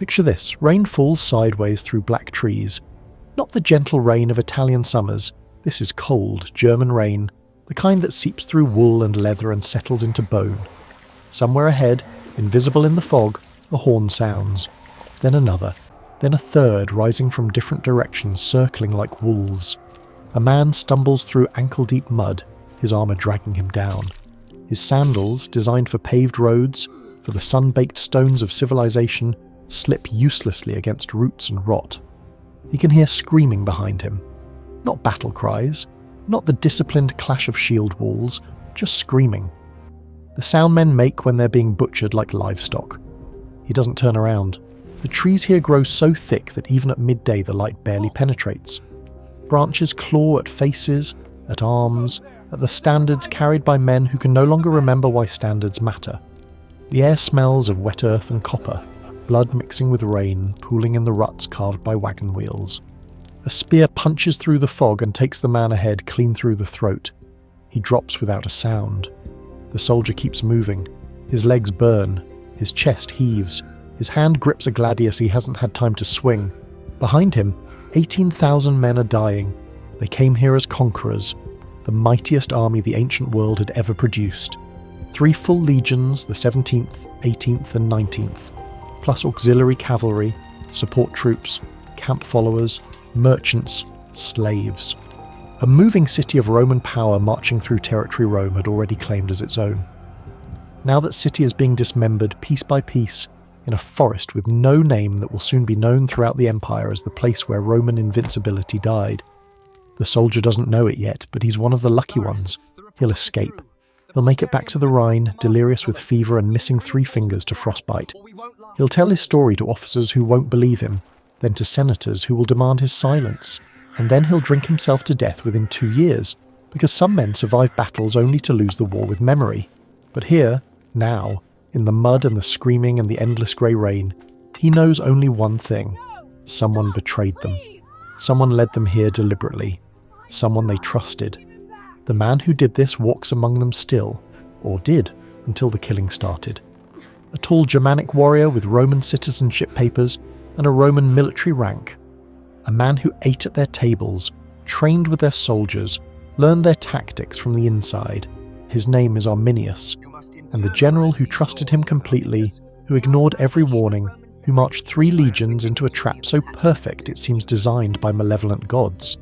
Picture this, rain falls sideways through black trees. Not the gentle rain of Italian summers, this is cold, German rain, the kind that seeps through wool and leather and settles into bone. Somewhere ahead, invisible in the fog, a horn sounds. Then another, then a third rising from different directions, circling like wolves. A man stumbles through ankle-deep mud, his armour dragging him down. His sandals, designed for paved roads, for the sun-baked stones of civilization, slip uselessly against roots and rot. He can hear screaming behind him. Not battle cries, not the disciplined clash of shield walls, just screaming. The sound men make when they're being butchered like livestock. He doesn't turn around. The trees here grow so thick that even at midday the light barely penetrates. Branches claw at faces, at arms, at the standards carried by men who can no longer remember why standards matter. The air smells of wet earth and copper, blood mixing with rain, pooling in the ruts carved by wagon wheels. A spear punches through the fog and takes the man ahead clean through the throat. He drops without a sound. The soldier keeps moving. His legs burn. His chest heaves. His hand grips a gladius he hasn't had time to swing. Behind him, 18,000 men are dying. They came here as conquerors, the mightiest army the ancient world had ever produced. 3 full legions, the 17th, 18th and 19th, plus auxiliary cavalry, support troops, camp followers, merchants, slaves. A moving city of Roman power marching through territory Rome had already claimed as its own. Now that city is being dismembered piece by piece, in a forest with no name that will soon be known throughout the empire as the place where Roman invincibility died. The soldier doesn't know it yet, but he's one of the lucky ones. He'll escape. He'll make it back to the Rhine, delirious with fever and missing 3 fingers to frostbite. He'll tell his story to officers who won't believe him, then to senators who will demand his silence. And then he'll drink himself to death within 2 years, because some men survive battles only to lose the war with memory. But here, now, in the mud and the screaming and the endless grey rain, he knows only one thing. Someone betrayed them. Someone led them here deliberately. Someone they trusted. The man who did this walks among them still, or did, until the killing started. A tall Germanic warrior with Roman citizenship papers and a Roman military rank. A man who ate at their tables, trained with their soldiers, learned their tactics from the inside. His name is Arminius, and the general who trusted him completely, who ignored every warning, who marched 3 legions into a trap so perfect it seems designed by malevolent gods.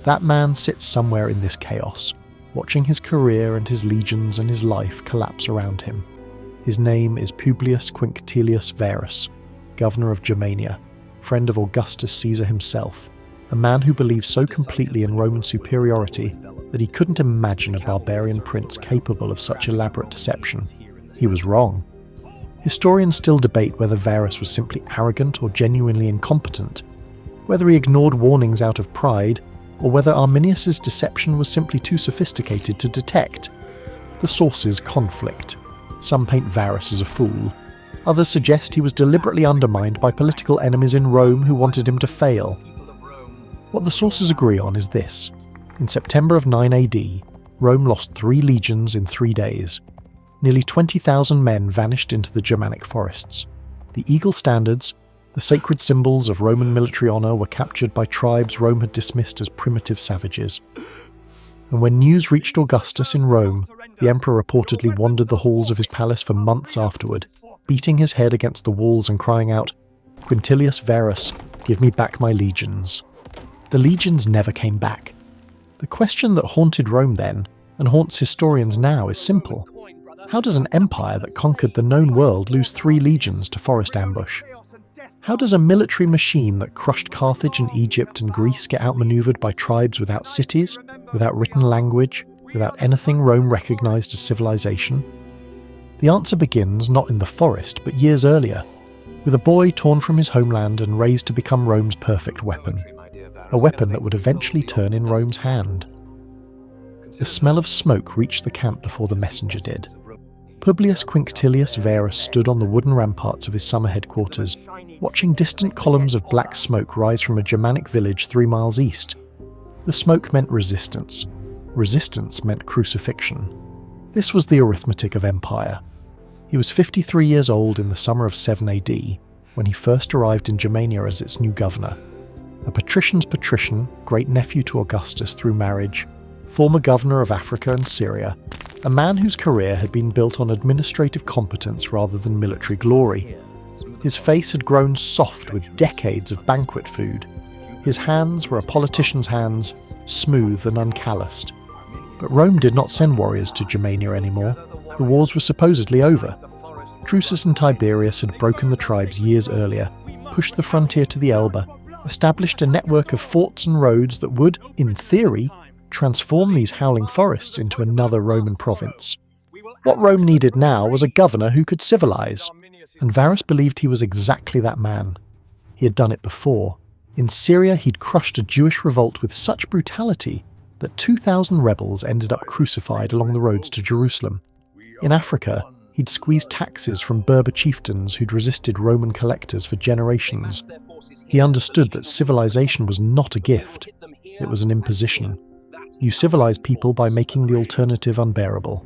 That man sits somewhere in this chaos, watching his career and his legions and his life collapse around him. His name is Publius Quinctilius Varus, governor of Germania, friend of Augustus Caesar himself, a man who believed so completely in Roman superiority that he couldn't imagine a barbarian prince capable of such elaborate deception. He was wrong. Historians still debate whether Varus was simply arrogant or genuinely incompetent, whether he ignored warnings out of pride, or whether Arminius's deception was simply too sophisticated to detect. The sources conflict. Some paint Varus as a fool. Others suggest he was deliberately undermined by political enemies in Rome who wanted him to fail. What the sources agree on is this. In September of 9 AD, Rome lost 3 legions in 3 days. Nearly 20,000 men vanished into the Germanic forests. The eagle standards, the sacred symbols of Roman military honour, were captured by tribes Rome had dismissed as primitive savages. And when news reached Augustus in Rome, the emperor reportedly wandered the halls of his palace for months afterward, beating his head against the walls and crying out, "Quintilius Varus, give me back my legions." The legions never came back. The question that haunted Rome then, and haunts historians now, is simple. How does an empire that conquered the known world lose 3 legions to forest ambush? How does a military machine that crushed Carthage and Egypt and Greece get outmaneuvered by tribes without cities, without written language, without anything Rome recognised as civilization? The answer begins not in the forest, but years earlier, with a boy torn from his homeland and raised to become Rome's perfect weapon. A weapon that would eventually turn in Rome's hand. The smell of smoke reached the camp before the messenger did. Publius Quinctilius Varus stood on the wooden ramparts of his summer headquarters, watching distant columns of black smoke rise from a Germanic village 3 miles east. The smoke meant resistance. Resistance meant crucifixion. This was the arithmetic of empire. He was 53 years old in the summer of 7 AD. when he first arrived in Germania as its new governor. A patrician's patrician, great-nephew to Augustus through marriage, former governor of Africa and Syria, a man whose career had been built on administrative competence rather than military glory. His face had grown soft with decades of banquet food. His hands were a politician's hands, smooth and uncalloused. But Rome did not send warriors to Germania anymore. The wars were supposedly over. Drusus and Tiberius had broken the tribes years earlier, pushed the frontier to the Elbe, established a network of forts and roads that would, in theory, transform these howling forests into another Roman province. What Rome needed now was a governor who could civilize, and Varus believed he was exactly that man. He had done it before. In Syria, he'd crushed a Jewish revolt with such brutality that 2,000 rebels ended up crucified along the roads to Jerusalem. In Africa, he'd squeezed taxes from Berber chieftains who'd resisted Roman collectors for generations. He understood that civilization was not a gift, it was an imposition. You civilize people by making the alternative unbearable.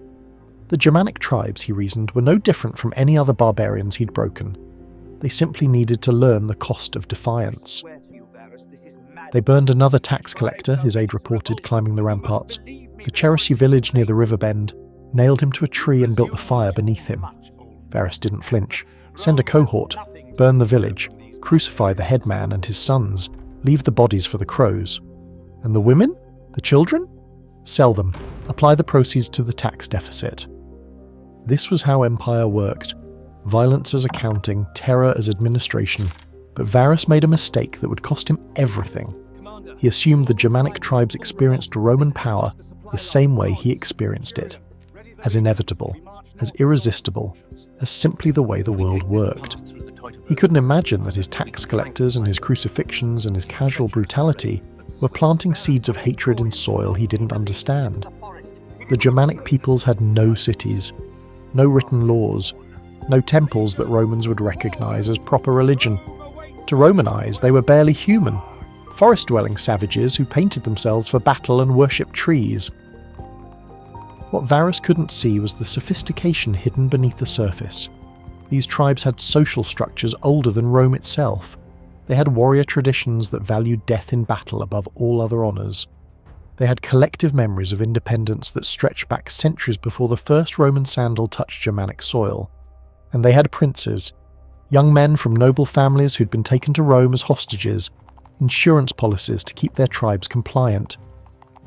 The Germanic tribes, he reasoned, were no different from any other barbarians he'd broken. They simply needed to learn the cost of defiance. They burned another tax collector, his aide reported, climbing the ramparts. The Cherusci village near the river bend, nailed him to a tree and built the fire beneath him. Varus didn't flinch. Send a cohort, burn the village, crucify the headman and his sons, leave the bodies for the crows. And the women? The children? Sell them, apply the proceeds to the tax deficit. This was how empire worked. Violence as accounting, terror as administration. But Varus made a mistake that would cost him everything. He assumed the Germanic tribes experienced Roman power the same way he experienced it. As inevitable, as irresistible, as simply the way the world worked. He couldn't imagine that his tax collectors and his crucifixions and his casual brutality were planting seeds of hatred in soil he didn't understand. The Germanic peoples had no cities, no written laws, no temples that Romans would recognize as proper religion. To Roman eyes, they were barely human, forest-dwelling savages who painted themselves for battle and worshipped trees. What Varus couldn't see was the sophistication hidden beneath the surface. These tribes had social structures older than Rome itself. They had warrior traditions that valued death in battle above all other honours. They had collective memories of independence that stretched back centuries before the first Roman sandal touched Germanic soil. And they had princes, young men from noble families who'd been taken to Rome as hostages, insurance policies to keep their tribes compliant.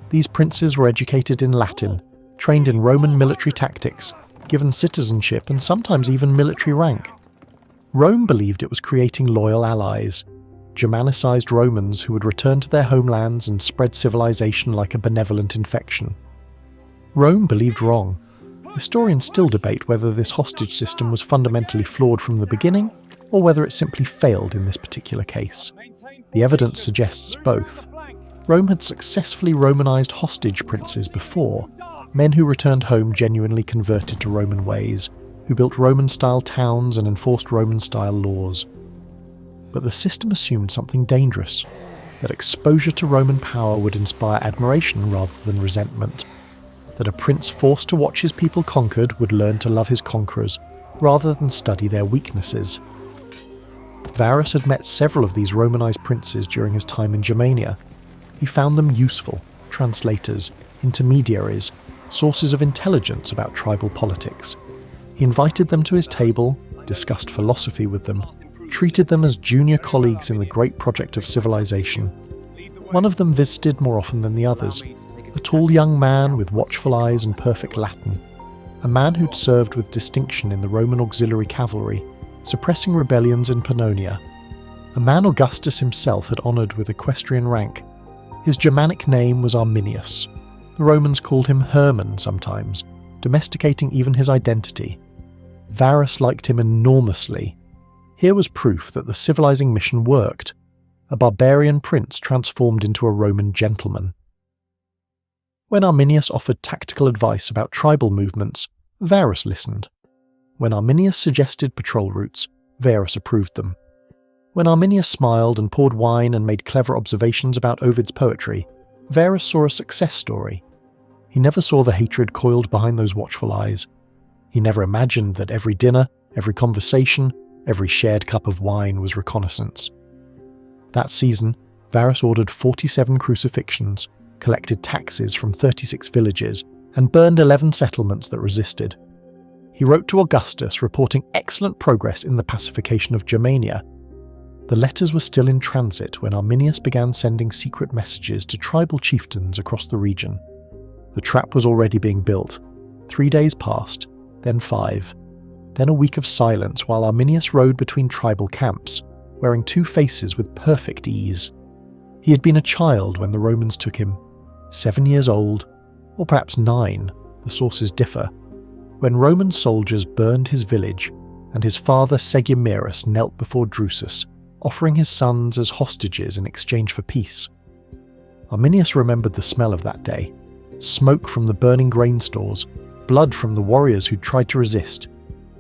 These princes were educated in Latin, trained in Roman military tactics, given citizenship and sometimes even military rank. Rome believed it was creating loyal allies, Germanicized Romans who would return to their homelands and spread civilization like a benevolent infection. Rome believed wrong. Historians still debate whether this hostage system was fundamentally flawed from the beginning, or whether it simply failed in this particular case. The evidence suggests both. Rome had successfully Romanized hostage princes before, men who returned home genuinely converted to Roman ways, who built Roman-style towns and enforced Roman-style laws. But the system assumed something dangerous, that exposure to Roman power would inspire admiration rather than resentment, that a prince forced to watch his people conquered would learn to love his conquerors rather than study their weaknesses. Varus had met several of these Romanized princes during his time in Germania. He found them useful, translators, intermediaries, sources of intelligence about tribal politics. He invited them to his table, discussed philosophy with them, treated them as junior colleagues in the great project of civilization. One of them visited more often than the others, a tall young man with watchful eyes and perfect Latin, a man who'd served with distinction in the Roman auxiliary cavalry, suppressing rebellions in Pannonia, a man Augustus himself had honoured with equestrian rank. His Germanic name was Arminius. The Romans called him Hermann sometimes, domesticating even his identity. Varus liked him enormously. Here was proof that the civilizing mission worked. A barbarian prince transformed into a Roman gentleman. When Arminius offered tactical advice about tribal movements, Varus listened. When Arminius suggested patrol routes, Varus approved them. When Arminius smiled and poured wine and made clever observations about Ovid's poetry, Varus saw a success story. He never saw the hatred coiled behind those watchful eyes. He never imagined that every dinner, every conversation, Every shared cup of wine was reconnaissance. That season, Varus ordered 47 crucifixions, collected taxes from 36 villages, and burned 11 settlements that resisted. He wrote to Augustus reporting excellent progress in the pacification of Germania. The letters were still in transit when Arminius began sending secret messages to tribal chieftains across the region. The trap was already being built. 3 days passed, then 5, then a week of silence while Arminius rode between tribal camps, wearing 2 faces with perfect ease. He had been a child when the Romans took him, 7 years old, or perhaps 9, the sources differ, when Roman soldiers burned his village and his father Segumirus knelt before Drusus, offering his sons as hostages in exchange for peace. Arminius remembered the smell of that day, smoke from the burning grain stores, blood from the warriors who'd tried to resist,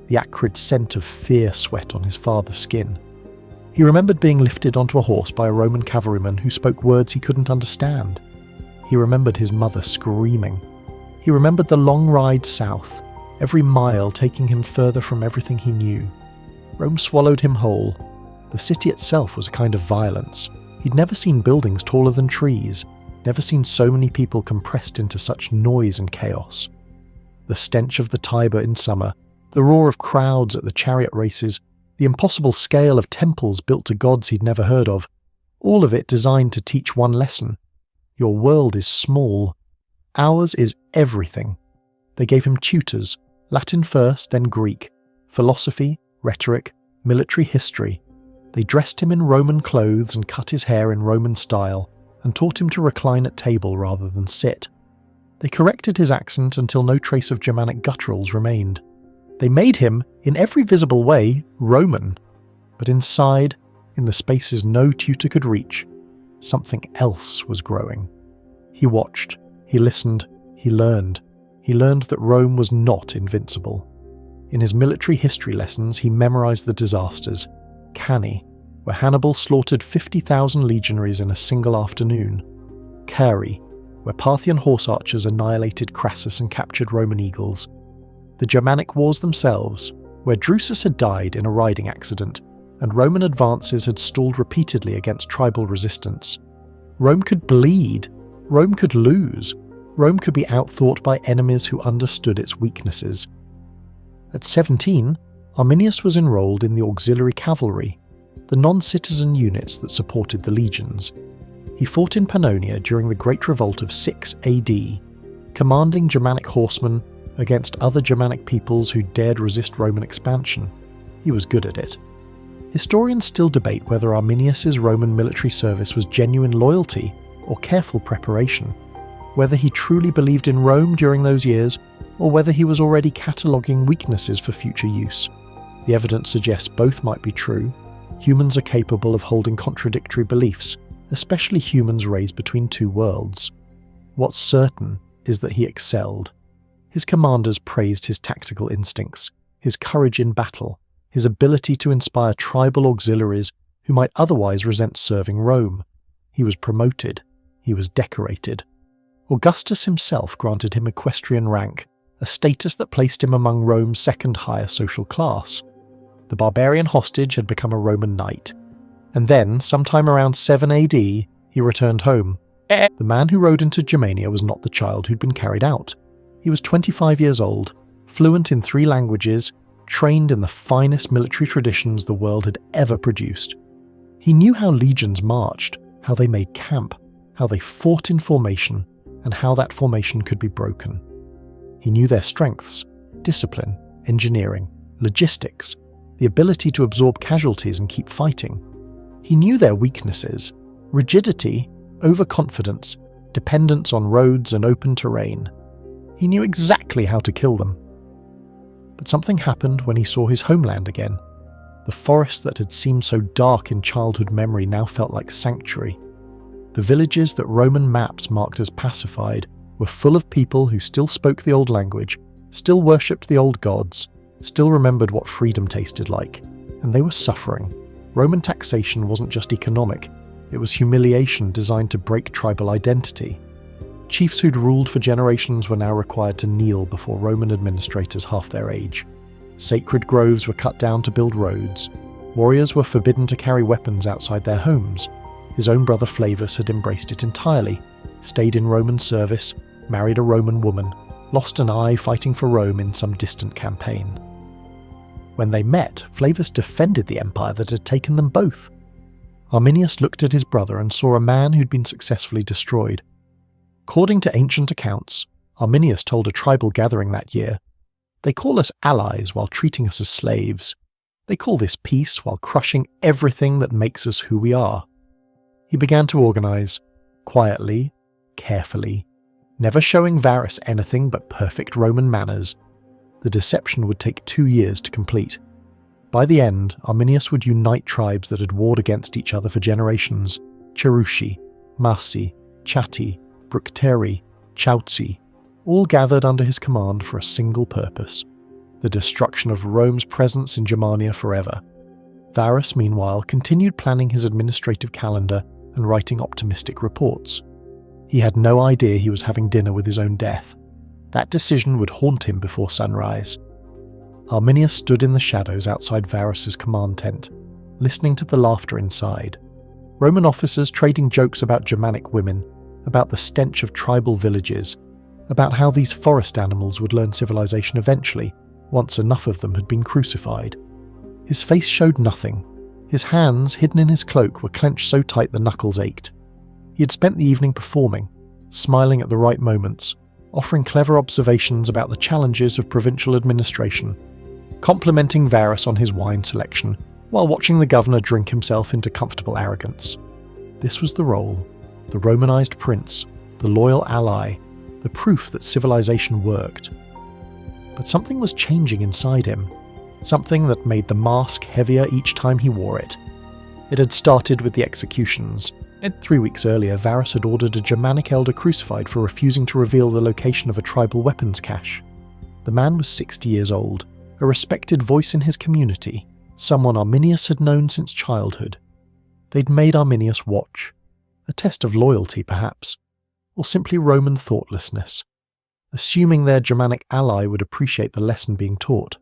the acrid scent of fear sweat on his father's skin. He remembered being lifted onto a horse by a Roman cavalryman who spoke words he couldn't understand. He remembered his mother screaming. He remembered the long ride south, every mile taking him further from everything he knew. Rome swallowed him whole. The city itself was a kind of violence. He'd never seen buildings taller than trees, never seen so many people compressed into such noise and chaos. The stench of the Tiber in summer, the roar of crowds at the chariot races, the impossible scale of temples built to gods he'd never heard of, all of it designed to teach one lesson. Your world is small. Ours is everything. They gave him tutors, Latin first, then Greek, philosophy, rhetoric, military history. They dressed him in Roman clothes and cut his hair in Roman style, and taught him to recline at table rather than sit. They corrected his accent until no trace of Germanic gutturals remained. They made him, in every visible way, Roman. But inside, in the spaces no tutor could reach, something else was growing. He watched, he listened, he learned. He learned that Rome was not invincible. In his military history lessons, he memorized the disasters. Cannae, where Hannibal slaughtered 50,000 legionaries in a single afternoon. Caere, where Parthian horse archers annihilated Crassus and captured Roman eagles. The Germanic wars themselves, where Drusus had died in a riding accident, and Roman advances had stalled repeatedly against tribal resistance. Rome could bleed. Rome could lose. Rome could be outthought by enemies who understood its weaknesses. At 17, Arminius was enrolled in the auxiliary cavalry, the non-citizen units that supported the legions. He fought in Pannonia during the Great Revolt of 6 AD, commanding Germanic horsemen against other Germanic peoples who dared resist Roman expansion. He was good at it. Historians still debate whether Arminius's Roman military service was genuine loyalty or careful preparation, whether he truly believed in Rome during those years, or whether he was already cataloguing weaknesses for future use. The evidence suggests both might be true. Humans are capable of holding contradictory beliefs, especially humans raised between 2 worlds. What's certain is that he excelled. His commanders praised his tactical instincts, his courage in battle, his ability to inspire tribal auxiliaries who might otherwise resent serving Rome. He was promoted. He was decorated. Augustus himself granted him equestrian rank, a status that placed him among Rome's second higher social class. The barbarian hostage had become a Roman knight. And then, sometime around 7 AD, he returned home. The man who rode into Germania was not the child who'd been carried out. He was 25 years old, fluent in 3 languages, trained in the finest military traditions the world had ever produced. He knew how legions marched, how they made camp, how they fought in formation, and how that formation could be broken. He knew their strengths: discipline, engineering, logistics, the ability to absorb casualties and keep fighting. He knew their weaknesses: rigidity, overconfidence, dependence on roads and open terrain. He knew exactly how to kill them. But something happened when he saw his homeland again. The forest that had seemed so dark in childhood memory now felt like sanctuary. The villages that Roman maps marked as pacified were full of people who still spoke the old language, still worshipped the old gods, still remembered what freedom tasted like, and they were suffering. Roman taxation wasn't just economic, it was humiliation designed to break tribal identity. Chiefs who'd ruled for generations were now required to kneel before Roman administrators half their age. Sacred groves were cut down to build roads. Warriors were forbidden to carry weapons outside their homes. His own brother Flavus had embraced it entirely, stayed in Roman service, married a Roman woman, lost an eye fighting for Rome in some distant campaign. When they met, Flavus defended the empire that had taken them both. Arminius looked at his brother and saw a man who'd been successfully destroyed. According to ancient accounts, Arminius told a tribal gathering that year, "They call us allies while treating us as slaves. They call this peace while crushing everything that makes us who we are." He began to organize, quietly, carefully, never showing Varus anything but perfect Roman manners. The deception would take 2 years to complete. By the end, Arminius would unite tribes that had warred against each other for generations: Cherushi, Marsi, Chatti, Bructeri, Chautzi, all gathered under his command for a single purpose: the destruction of Rome's presence in Germania forever. Varus, meanwhile, continued planning his administrative calendar and writing optimistic reports. He had no idea he was having dinner with his own death. That decision would haunt him before sunrise. Arminius stood in the shadows outside Varus's command tent, listening to the laughter inside. Roman officers trading jokes about Germanic women, about the stench of tribal villages, about how these forest animals would learn civilization eventually, once enough of them had been crucified. His face showed nothing. His hands, hidden in his cloak, were clenched so tight the knuckles ached. He had spent the evening performing, smiling at the right moments, offering clever observations about the challenges of provincial administration, complimenting Varus on his wine selection, while watching the governor drink himself into comfortable arrogance. This was the role: the Romanized prince, the loyal ally, the proof that civilization worked. But something was changing inside him, something that made the mask heavier each time he wore it. It had started with the executions. 3 weeks earlier, Varus had ordered a Germanic elder crucified for refusing to reveal the location of a tribal weapons cache. The man was 60 years old, a respected voice in his community, someone Arminius had known since childhood. They'd made Arminius watch. A test of loyalty, perhaps, or simply Roman thoughtlessness, assuming their Germanic ally would appreciate the lesson being taught.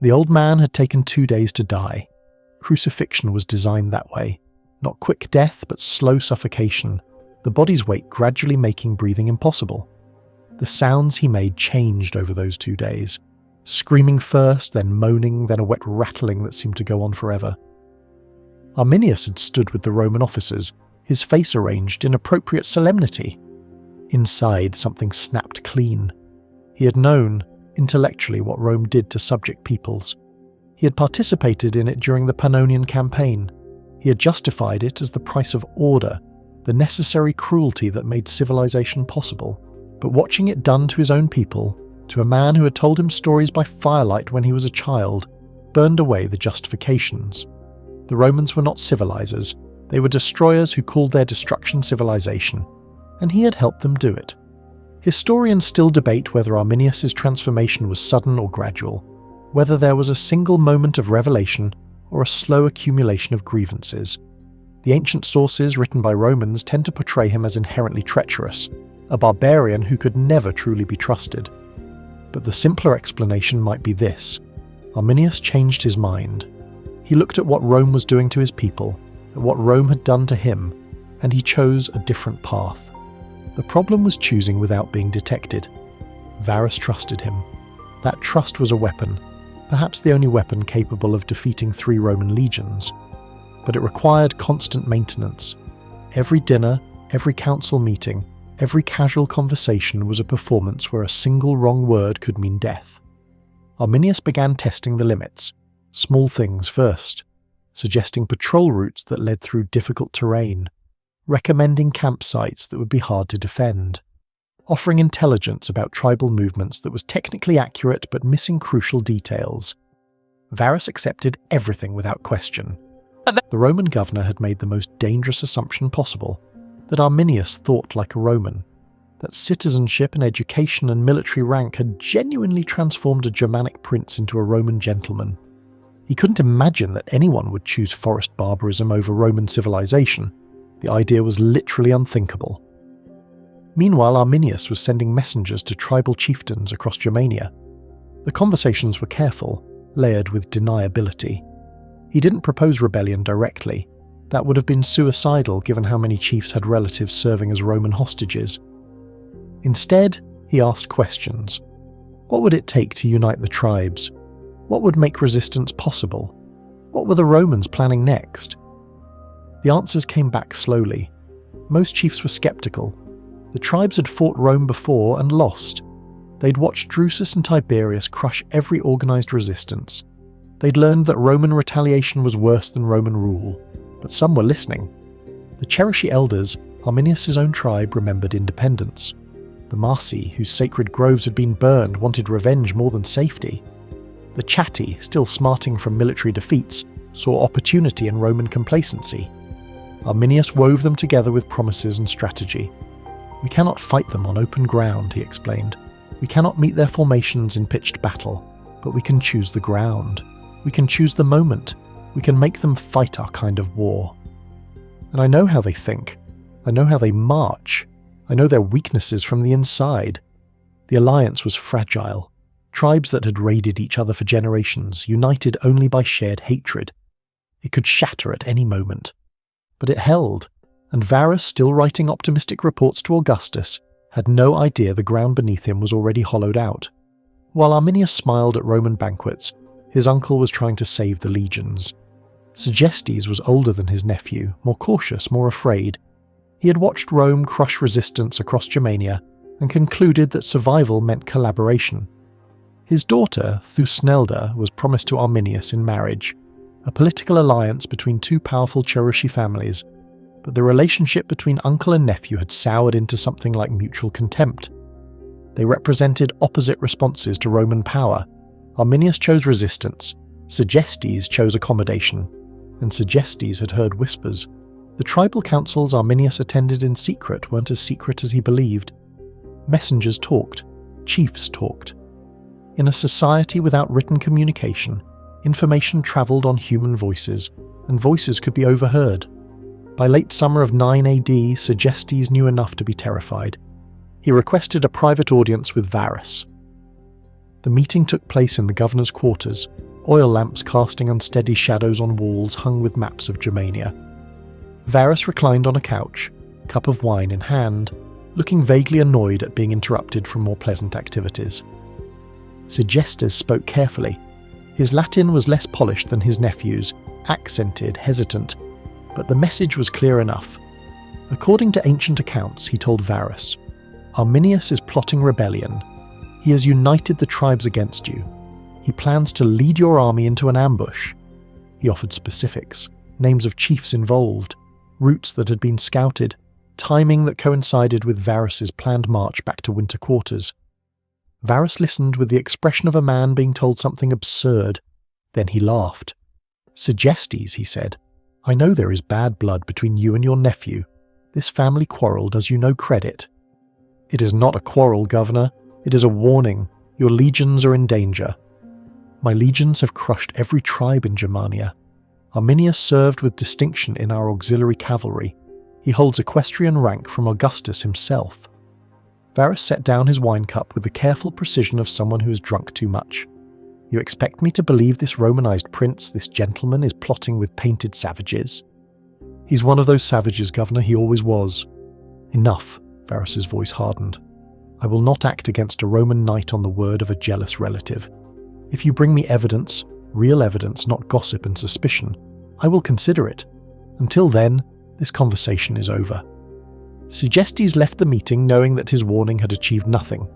The old man had taken 2 days to die. Crucifixion was designed that way. Not quick death, but slow suffocation, the body's weight gradually making breathing impossible. The sounds he made changed over those 2 days. Screaming first, then moaning, then a wet rattling that seemed to go on forever. Arminius had stood with the Roman officers, his face arranged in appropriate solemnity. Inside, something snapped clean. He had known, intellectually, what Rome did to subject peoples. He had participated in it during the Pannonian campaign. He had justified it as the price of order, the necessary cruelty that made civilization possible. But watching it done to his own people, to a man who had told him stories by firelight when he was a child, burned away the justifications. The Romans were not civilizers, they were destroyers who called their destruction civilization, and he had helped them do it. Historians still debate whether Arminius's transformation was sudden or gradual, whether there was a single moment of revelation or a slow accumulation of grievances. The ancient sources written by Romans tend to portray him as inherently treacherous, a barbarian who could never truly be trusted. But the simpler explanation might be this: Arminius changed his mind. He looked at what Rome was doing to his people, at what Rome had done to him, and he chose a different path. The problem was choosing without being detected. Varus trusted him. That trust was a weapon, perhaps the only weapon capable of defeating 3 Roman legions. But it required constant maintenance. Every dinner, every council meeting, every casual conversation was a performance where a single wrong word could mean death. Arminius began testing the limits, small things first, suggesting patrol routes that led through difficult terrain, recommending campsites that would be hard to defend, offering intelligence about tribal movements that was technically accurate but missing crucial details. Varus accepted everything without question. The Roman governor had made the most dangerous assumption possible, that Arminius thought like a Roman, that citizenship and education and military rank had genuinely transformed a Germanic prince into a Roman gentleman. He couldn't imagine that anyone would choose forest barbarism over Roman civilization. The idea was literally unthinkable. Meanwhile, Arminius was sending messengers to tribal chieftains across Germania. The conversations were careful, layered with deniability. He didn't propose rebellion directly. That would have been suicidal given how many chiefs had relatives serving as Roman hostages. Instead, he asked questions. What would it take to unite the tribes? What would make resistance possible? What were the Romans planning next? The answers came back slowly. Most chiefs were skeptical. The tribes had fought Rome before and lost. They'd watched Drusus and Tiberius crush every organised resistance. They'd learned that Roman retaliation was worse than Roman rule, but some were listening. The Cherisci elders, Arminius' own tribe, remembered independence. The Marsi, whose sacred groves had been burned, wanted revenge more than safety. The Chatti, still smarting from military defeats, saw opportunity in Roman complacency. Arminius wove them together with promises and strategy. We cannot fight them on open ground, he explained. We cannot meet their formations in pitched battle, but we can choose the ground. We can choose the moment. We can make them fight our kind of war. And I know how they think. I know how they march. I know their weaknesses from the inside. The alliance was fragile. Tribes that had raided each other for generations, united only by shared hatred. It could shatter at any moment. But it held, and Varus, still writing optimistic reports to Augustus, had no idea the ground beneath him was already hollowed out. While Arminius smiled at Roman banquets, his uncle was trying to save the legions. Segestes was older than his nephew, more cautious, more afraid. He had watched Rome crush resistance across Germania and concluded that survival meant collaboration. His daughter, Thusnelda, was promised to Arminius in marriage, a political alliance between two powerful Cherisci families, but the relationship between uncle and nephew had soured into something like mutual contempt. They represented opposite responses to Roman power. Arminius chose resistance, Segestes chose accommodation, and Segestes had heard whispers. The tribal councils Arminius attended in secret weren't as secret as he believed. Messengers talked, chiefs talked. In a society without written communication, information travelled on human voices, and voices could be overheard. By late summer of 9 AD, Segestes knew enough to be terrified. He requested a private audience with Varus. The meeting took place in the governor's quarters, oil lamps casting unsteady shadows on walls hung with maps of Germania. Varus reclined on a couch, cup of wine in hand, looking vaguely annoyed at being interrupted from more pleasant activities. Segestes spoke carefully. His Latin was less polished than his nephew's, accented, hesitant, but the message was clear enough. According to ancient accounts, he told Varus, Arminius is plotting rebellion. He has united the tribes against you. He plans to lead your army into an ambush. He offered specifics, names of chiefs involved, routes that had been scouted, timing that coincided with Varus's planned march back to winter quarters. Varus listened with the expression of a man being told something absurd. Then he laughed. Segestes, he said, I know there is bad blood between you and your nephew. This family quarrel does you no credit. It is not a quarrel, governor. It is a warning. Your legions are in danger. My legions have crushed every tribe in Germania. Arminius served with distinction in our auxiliary cavalry. He holds equestrian rank from Augustus himself. Varus set down his wine cup with the careful precision of someone who has drunk too much. You expect me to believe this Romanized prince, this gentleman, is plotting with painted savages? He's one of those savages, governor, he always was. Enough, Varus's voice hardened. I will not act against a Roman knight on the word of a jealous relative. If you bring me evidence, real evidence, not gossip and suspicion, I will consider it. Until then, this conversation is over. Segestes left the meeting knowing that his warning had achieved nothing.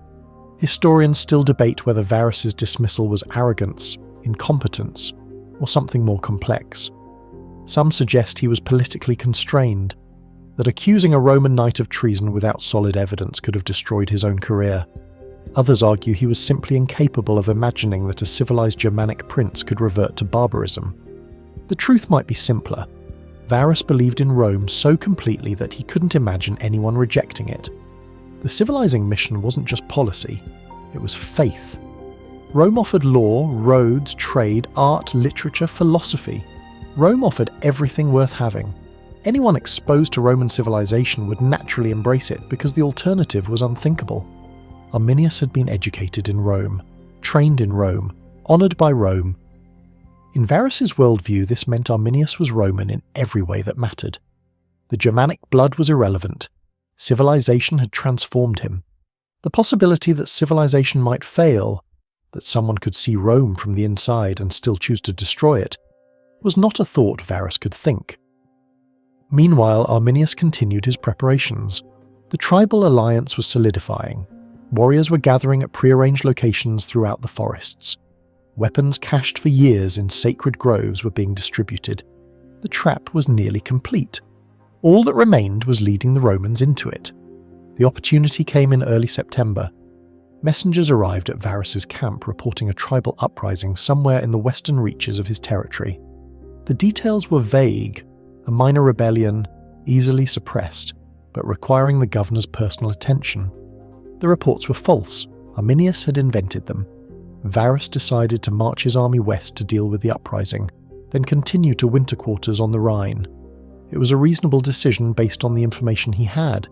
Historians still debate whether Varus's dismissal was arrogance, incompetence, or something more complex. Some suggest he was politically constrained, that accusing a Roman knight of treason without solid evidence could have destroyed his own career. Others argue he was simply incapable of imagining that a civilized Germanic prince could revert to barbarism. The truth might be simpler. Varus believed in Rome so completely that he couldn't imagine anyone rejecting it. The civilizing mission wasn't just policy, it was faith. Rome offered law, roads, trade, art, literature, philosophy. Rome offered everything worth having. Anyone exposed to Roman civilization would naturally embrace it because the alternative was unthinkable. Arminius had been educated in Rome. trained in Rome, honoured by Rome. In Varus's worldview, this meant Arminius was Roman in every way that mattered. The Germanic blood was irrelevant. Civilization had transformed him. The possibility that civilization might fail, that someone could see Rome from the inside and still choose to destroy it, was not a thought Varus could think. Meanwhile, Arminius continued his preparations. The tribal alliance was solidifying. Warriors were gathering at prearranged locations throughout the forests. Weapons cached for years in sacred groves were being distributed. The trap was nearly complete. All that remained was leading the Romans into it. The opportunity came in early September. Messengers arrived at Varus's camp reporting a tribal uprising somewhere in the western reaches of his territory. The details were vague, a minor rebellion, easily suppressed, but requiring the governor's personal attention. The reports were false. Arminius had invented them. Varus decided to march his army west to deal with the uprising, then continue to winter quarters on the Rhine. It was a reasonable decision based on the information he had.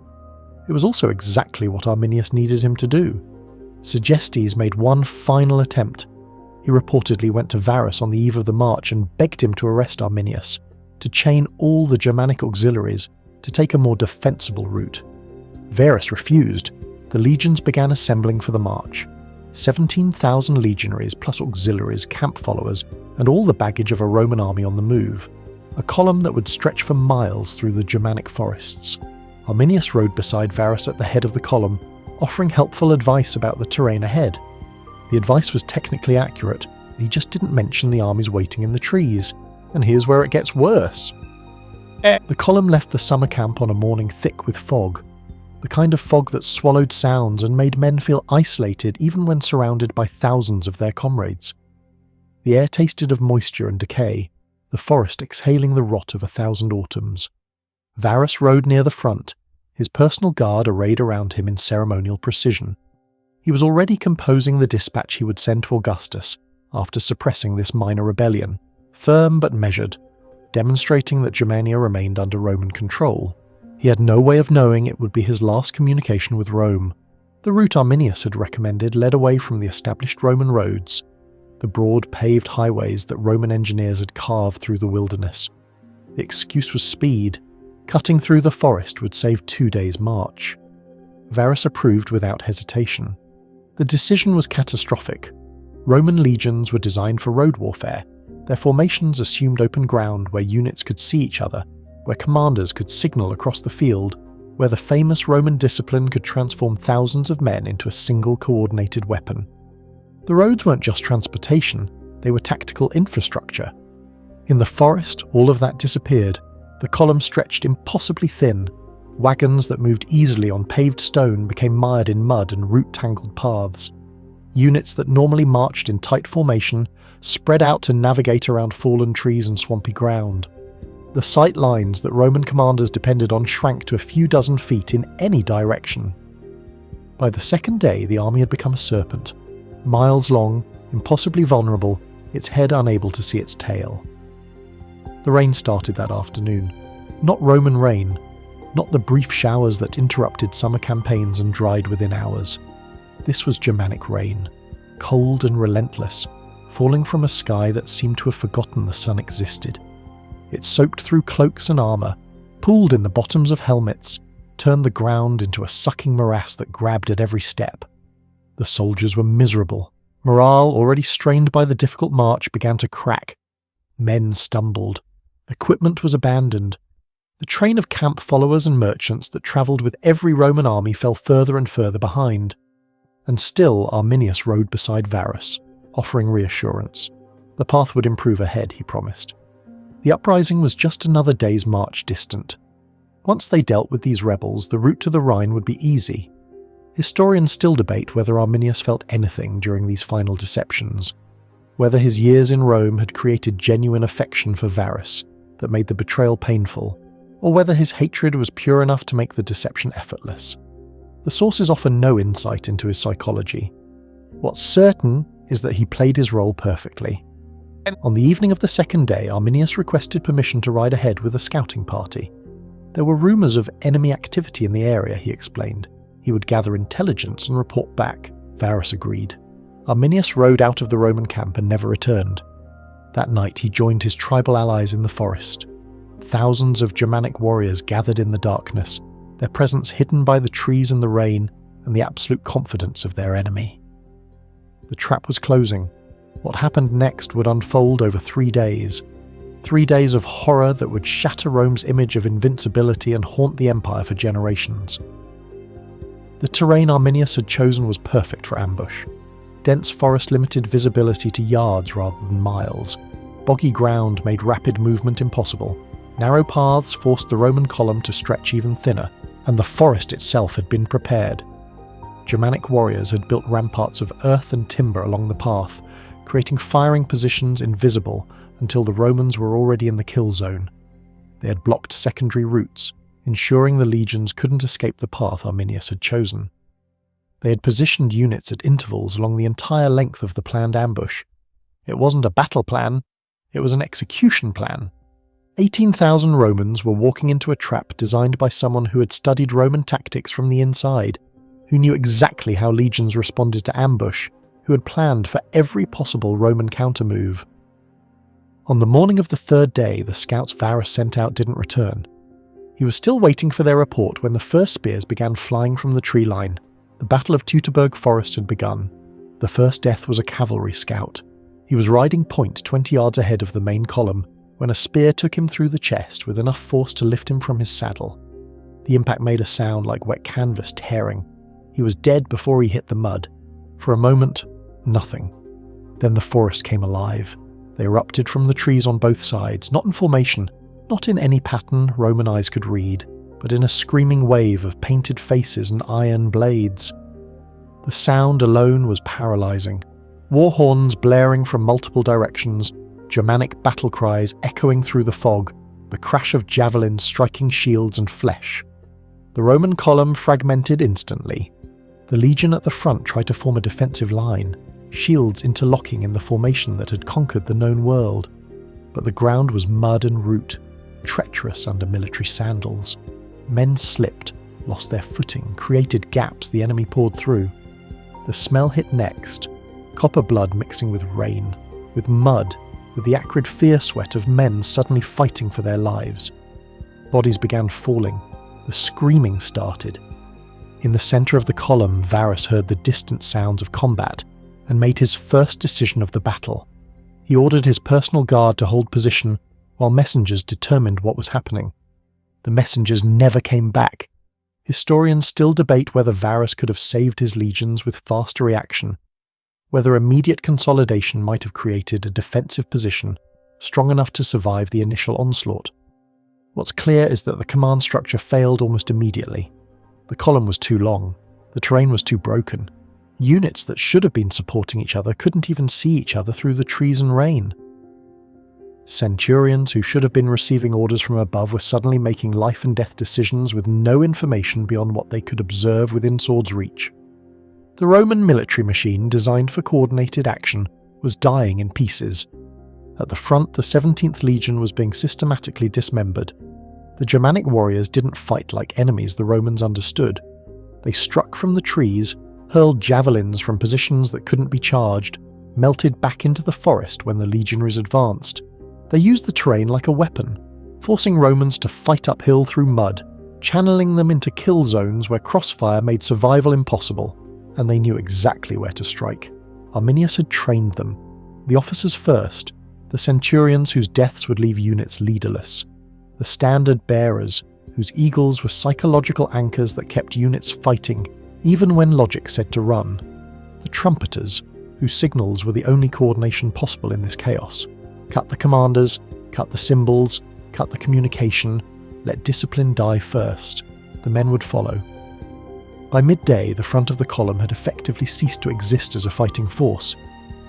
It was also exactly what Arminius needed him to do. Segestes made one final attempt. He reportedly went to Varus on the eve of the march and begged him to arrest Arminius, to chain all the Germanic auxiliaries, to take a more defensible route. Varus refused. The legions began assembling for the march. 17,000 legionaries plus auxiliaries, camp followers, and all the baggage of a Roman army on the move. A column that would stretch for miles through the Germanic forests. Arminius rode beside Varus at the head of the column, offering helpful advice about the terrain ahead. The advice was technically accurate, he just didn't mention the armies waiting in the trees. And here's where it gets worse. The column left the summer camp on a morning thick with fog. The kind of fog that swallowed sounds and made men feel isolated even when surrounded by thousands of their comrades. The air tasted of moisture and decay, the forest exhaling the rot of 1,000 autumns. Varus rode near the front, his personal guard arrayed around him in ceremonial precision. He was already composing the dispatch he would send to Augustus after suppressing this minor rebellion, firm but measured, demonstrating that Germania remained under Roman control. He had no way of knowing it would be his last communication with Rome. The route Arminius had recommended led away from the established Roman roads, the broad paved highways that Roman engineers had carved through the wilderness. The excuse was speed. Cutting through the forest would save 2 days' march. Varus approved without hesitation. The decision was catastrophic. Roman legions were designed for road warfare. Their formations assumed open ground where units could see each other, where commanders could signal across the field, where the famous Roman discipline could transform thousands of men into a single coordinated weapon. The roads weren't just transportation, they were tactical infrastructure. In the forest, all of that disappeared. The column stretched impossibly thin. Wagons that moved easily on paved stone became mired in mud and root-tangled paths. Units that normally marched in tight formation spread out to navigate around fallen trees and swampy ground. The sight lines that Roman commanders depended on shrank to a few dozen feet in any direction. By the second day, the army had become a serpent, miles long, impossibly vulnerable, its head unable to see its tail. The rain started that afternoon. Not Roman rain, not the brief showers that interrupted summer campaigns and dried within hours. This was Germanic rain, cold and relentless, falling from a sky that seemed to have forgotten the sun existed. It soaked through cloaks and armour, pooled in the bottoms of helmets, turned the ground into a sucking morass that grabbed at every step. The soldiers were miserable. Morale, already strained by the difficult march, began to crack. Men stumbled. Equipment was abandoned. The train of camp followers and merchants that travelled with every Roman army fell further and further behind. And still Arminius rode beside Varus, offering reassurance. The path would improve ahead, he promised. The uprising was just another day's march distant. Once they dealt with these rebels, the route to the Rhine would be easy. Historians still debate whether Arminius felt anything during these final deceptions, whether his years in Rome had created genuine affection for Varus that made the betrayal painful, or whether his hatred was pure enough to make the deception effortless. The sources offer no insight into his psychology. What's certain is that he played his role perfectly. On the evening of the second day, Arminius requested permission to ride ahead with a scouting party. There were rumours of enemy activity in the area, he explained. He would gather intelligence and report back. Varus agreed. Arminius rode out of the Roman camp and never returned. That night he joined his tribal allies in the forest. Thousands of Germanic warriors gathered in the darkness, their presence hidden by the trees and the rain and the absolute confidence of their enemy. The trap was closing. What happened next would unfold over 3 days. 3 days of horror that would shatter Rome's image of invincibility and haunt the empire for generations. The terrain Arminius had chosen was perfect for ambush. Dense forest limited visibility to yards rather than miles. Boggy ground made rapid movement impossible. Narrow paths forced the Roman column to stretch even thinner, and the forest itself had been prepared. Germanic warriors had built ramparts of earth and timber along the path, creating firing positions invisible until the Romans were already in the kill zone. They had blocked secondary routes, ensuring the legions couldn't escape the path Arminius had chosen. They had positioned units at intervals along the entire length of the planned ambush. It wasn't a battle plan, it was an execution plan. 18,000 Romans were walking into a trap designed by someone who had studied Roman tactics from the inside, who knew exactly how legions responded to ambush, who had planned for every possible Roman countermove. On the morning of the third day, the scouts Varus sent out didn't return. He was still waiting for their report when the first spears began flying from the tree line. The Battle of Teutoburg Forest had begun. The first death was a cavalry scout. He was riding point 20 yards ahead of the main column when a spear took him through the chest with enough force to lift him from his saddle. The impact made a sound like wet canvas tearing. He was dead before he hit the mud. For a moment, nothing. Then the forest came alive. They erupted from the trees on both sides, not in formation, not in any pattern Roman eyes could read, but in a screaming wave of painted faces and iron blades. The sound alone was paralyzing. War horns blaring from multiple directions, Germanic battle cries echoing through the fog, the crash of javelins striking shields and flesh. The Roman column fragmented instantly. The legion at the front tried to form a defensive line, shields interlocking in the formation that had conquered the known world. But the ground was mud and root, treacherous under military sandals. Men slipped, lost their footing, created gaps the enemy poured through. The smell hit next, copper blood mixing with rain, with mud, with the acrid fear sweat of men suddenly fighting for their lives. Bodies began falling. The screaming started. In the centre of the column, Varus heard the distant sounds of combat and made his first decision of the battle. He ordered his personal guard to hold position while messengers determined what was happening. The messengers never came back. Historians still debate whether Varus could have saved his legions with faster reaction, whether immediate consolidation might have created a defensive position strong enough to survive the initial onslaught. What's clear is that the command structure failed almost immediately. The column was too long, the terrain was too broken. Units that should have been supporting each other couldn't even see each other through the trees and rain. Centurions who should have been receiving orders from above were suddenly making life and death decisions with no information beyond what they could observe within sword's reach. The Roman military machine, designed for coordinated action, was dying in pieces. At the front, the 17th Legion was being systematically dismembered. The Germanic warriors didn't fight like enemies the Romans understood. They struck from the trees, hurled javelins from positions that couldn't be charged, melted back into the forest when the legionaries advanced. They used the terrain like a weapon, forcing Romans to fight uphill through mud, channeling them into kill zones where crossfire made survival impossible, and they knew exactly where to strike. Arminius had trained them. The officers first, the centurions whose deaths would leave units leaderless, the standard bearers whose eagles were psychological anchors that kept units fighting even when logic said to run, the trumpeters whose signals were the only coordination possible in this chaos. Cut the commanders, cut the symbols, cut the communication, let discipline die first. The men would follow. By midday, the front of the column had effectively ceased to exist as a fighting force.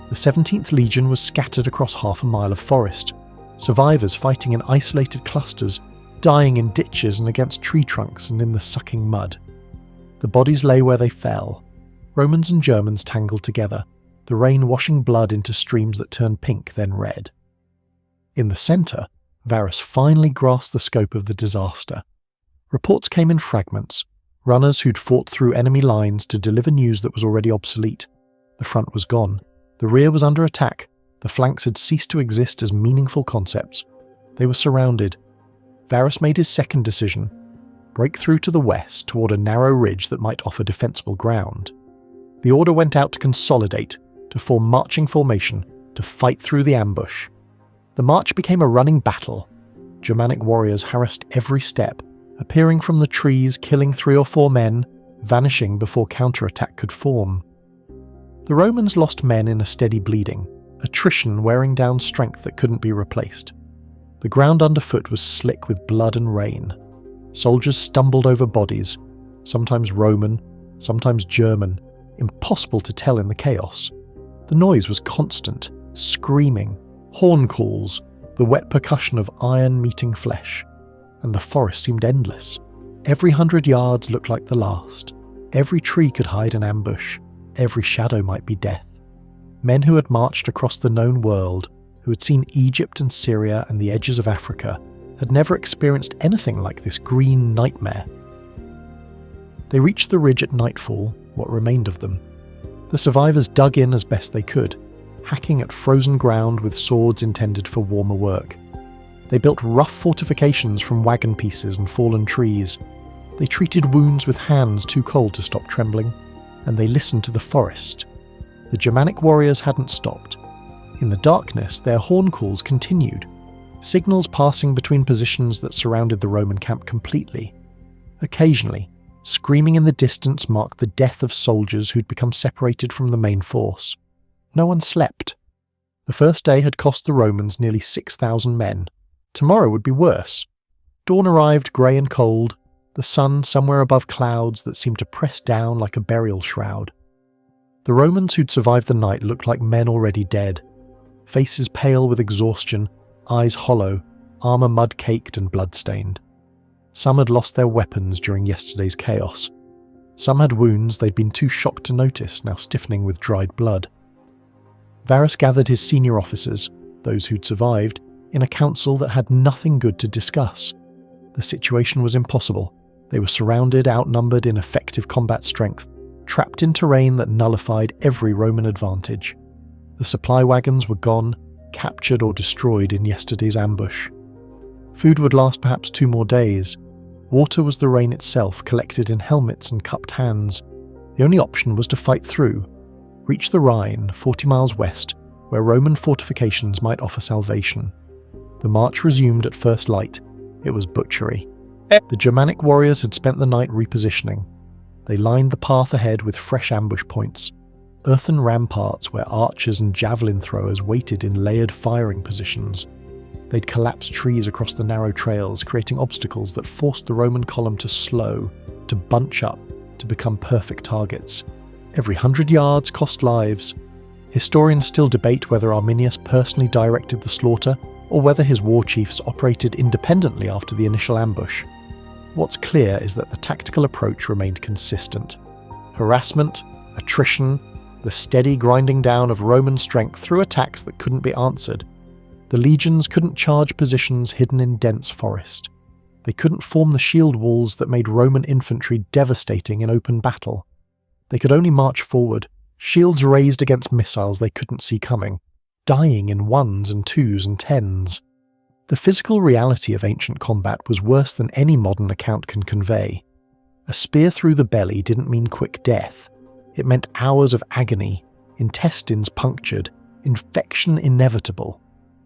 The 17th Legion was scattered across half a mile of forest, survivors fighting in isolated clusters, dying in ditches and against tree trunks and in the sucking mud. The bodies lay where they fell. Romans and Germans tangled together, the rain washing blood into streams that turned pink then red. In the centre, Varus finally grasped the scope of the disaster. Reports came in fragments, runners who'd fought through enemy lines to deliver news that was already obsolete. The front was gone. The rear was under attack. The flanks had ceased to exist as meaningful concepts. They were surrounded. Varus made his second decision: break through to the west toward a narrow ridge that might offer defensible ground. The order went out to consolidate, to form marching formation, to fight through the ambush. The march became a running battle. Germanic warriors harassed every step, appearing from the trees, killing 3 or 4 men, vanishing before counterattack could form. The Romans lost men in a steady bleeding, attrition wearing down strength that couldn't be replaced. The ground underfoot was slick with blood and rain. Soldiers stumbled over bodies, sometimes Roman, sometimes German, impossible to tell in the chaos. The noise was constant, screaming, horn calls, the wet percussion of iron meeting flesh, and the forest seemed endless. Every 100 yards looked like the last. Every tree could hide an ambush. Every shadow might be death. Men who had marched across the known world, who had seen Egypt and Syria and the edges of Africa, had never experienced anything like this green nightmare. They reached the ridge at nightfall, what remained of them. The survivors dug in as best they could, hacking at frozen ground with swords intended for warmer work. They built rough fortifications from wagon pieces and fallen trees. They treated wounds with hands too cold to stop trembling, and they listened to the forest. The Germanic warriors hadn't stopped. In the darkness, their horn calls continued, signals passing between positions that surrounded the Roman camp completely. Occasionally, screaming in the distance marked the death of soldiers who'd become separated from the main force. No one slept. The first day had cost the Romans nearly 6,000 men. Tomorrow would be worse. Dawn arrived grey and cold, the sun somewhere above clouds that seemed to press down like a burial shroud. The Romans who'd survived the night looked like men already dead. Faces pale with exhaustion, eyes hollow, armour mud-caked and blood-stained. Some had lost their weapons during yesterday's chaos. Some had wounds they'd been too shocked to notice, now stiffening with dried blood. Varus gathered his senior officers, those who'd survived, in a council that had nothing good to discuss. The situation was impossible. They were surrounded, outnumbered in effective combat strength, trapped in terrain that nullified every Roman advantage. The supply wagons were gone, captured or destroyed in yesterday's ambush. Food would last perhaps 2 more days. Water was the rain itself, collected in helmets and cupped hands. The only option was to fight through, reach the Rhine, 40 miles west, where Roman fortifications might offer salvation. The march resumed at first light. It was butchery. The Germanic warriors had spent the night repositioning. They lined the path ahead with fresh ambush points, earthen ramparts where archers and javelin throwers waited in layered firing positions. They'd collapsed trees across the narrow trails, creating obstacles that forced the Roman column to slow, to bunch up, to become perfect targets. Every 100 yards cost lives. Historians still debate whether Arminius personally directed the slaughter, or whether his war chiefs operated independently after the initial ambush. What's clear is that the tactical approach remained consistent. Harassment, attrition, the steady grinding down of Roman strength through attacks that couldn't be answered. The legions couldn't charge positions hidden in dense forest. They couldn't form the shield walls that made Roman infantry devastating in open battle. They could only march forward, shields raised against missiles they couldn't see coming, dying in 1s and 2s and 10s. The physical reality of ancient combat was worse than any modern account can convey. A spear through the belly didn't mean quick death. It meant hours of agony, intestines punctured, infection inevitable.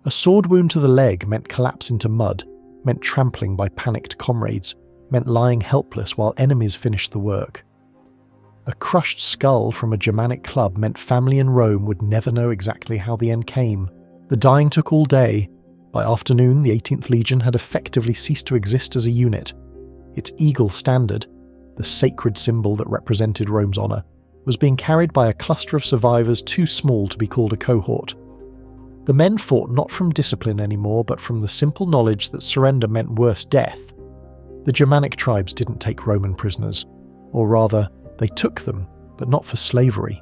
A sword wound to the leg meant collapse into mud, meant trampling by panicked comrades, meant lying helpless while enemies finished the work. A crushed skull from a Germanic club meant family in Rome would never know exactly how the end came. The dying took all day. By afternoon, the 18th Legion had effectively ceased to exist as a unit. Its eagle standard, the sacred symbol that represented Rome's honour, was being carried by a cluster of survivors too small to be called a cohort. The men fought not from discipline anymore, but from the simple knowledge that surrender meant worse death. The Germanic tribes didn't take Roman prisoners, or rather, they took them, but not for slavery.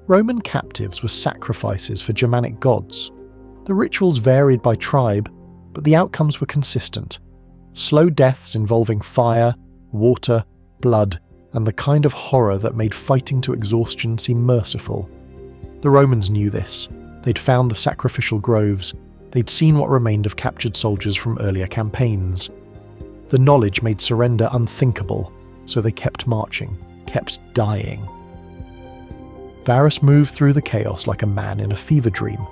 Roman captives were sacrifices for Germanic gods. The rituals varied by tribe, but the outcomes were consistent. Slow deaths involving fire, water, blood, and the kind of horror that made fighting to exhaustion seem merciful. The Romans knew this. They'd found the sacrificial groves. They'd seen what remained of captured soldiers from earlier campaigns. The knowledge made surrender unthinkable, so they kept marching, kept dying. Varus moved through the chaos like a man in a fever dream.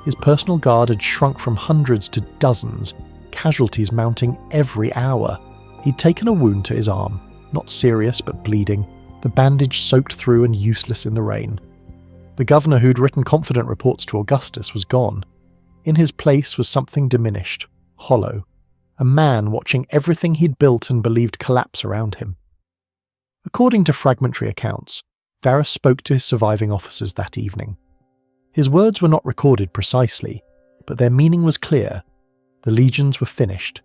His personal guard had shrunk from hundreds to dozens, casualties mounting every hour. He'd taken a wound to his arm, not serious but bleeding, the bandage soaked through and useless in the rain. The governor who'd written confident reports to Augustus was gone. In his place was something diminished, hollow, a man watching everything he'd built and believed collapse around him. According to fragmentary accounts, Varus spoke to his surviving officers that evening. His words were not recorded precisely, but their meaning was clear. The legions were finished.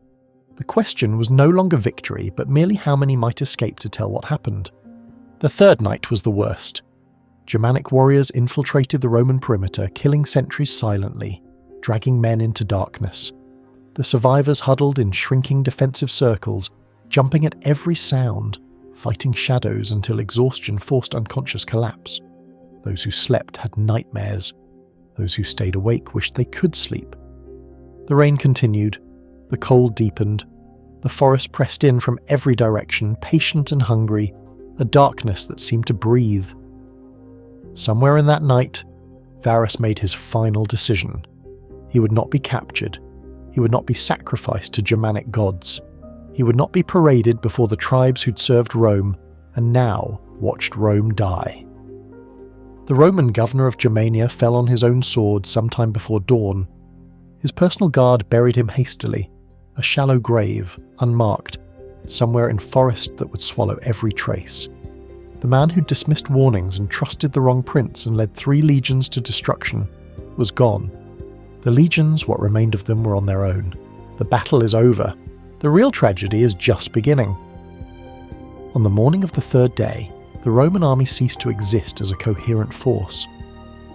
The question was no longer victory, but merely how many might escape to tell what happened. The third night was the worst. Germanic warriors infiltrated the Roman perimeter, killing sentries silently, dragging men into darkness. The survivors huddled in shrinking defensive circles, jumping at every sound, fighting shadows until exhaustion forced unconscious collapse. Those who slept had nightmares. Those who stayed awake wished they could sleep. The rain continued. The cold deepened. The forest pressed in from every direction, patient and hungry, a darkness that seemed to breathe. Somewhere in that night, Varus made his final decision. He would not be captured. He would not be sacrificed to Germanic gods. He would not be paraded before the tribes who'd served Rome and now watched Rome die. The Roman governor of Germania fell on his own sword sometime before dawn. His personal guard buried him hastily, a shallow grave, unmarked, somewhere in forest that would swallow every trace. The man who'd dismissed warnings and trusted the wrong prince and led 3 legions to destruction was gone. The legions, what remained of them, were on their own. The battle is over. The real tragedy is just beginning. On the morning of the third day, the Roman army ceased to exist as a coherent force.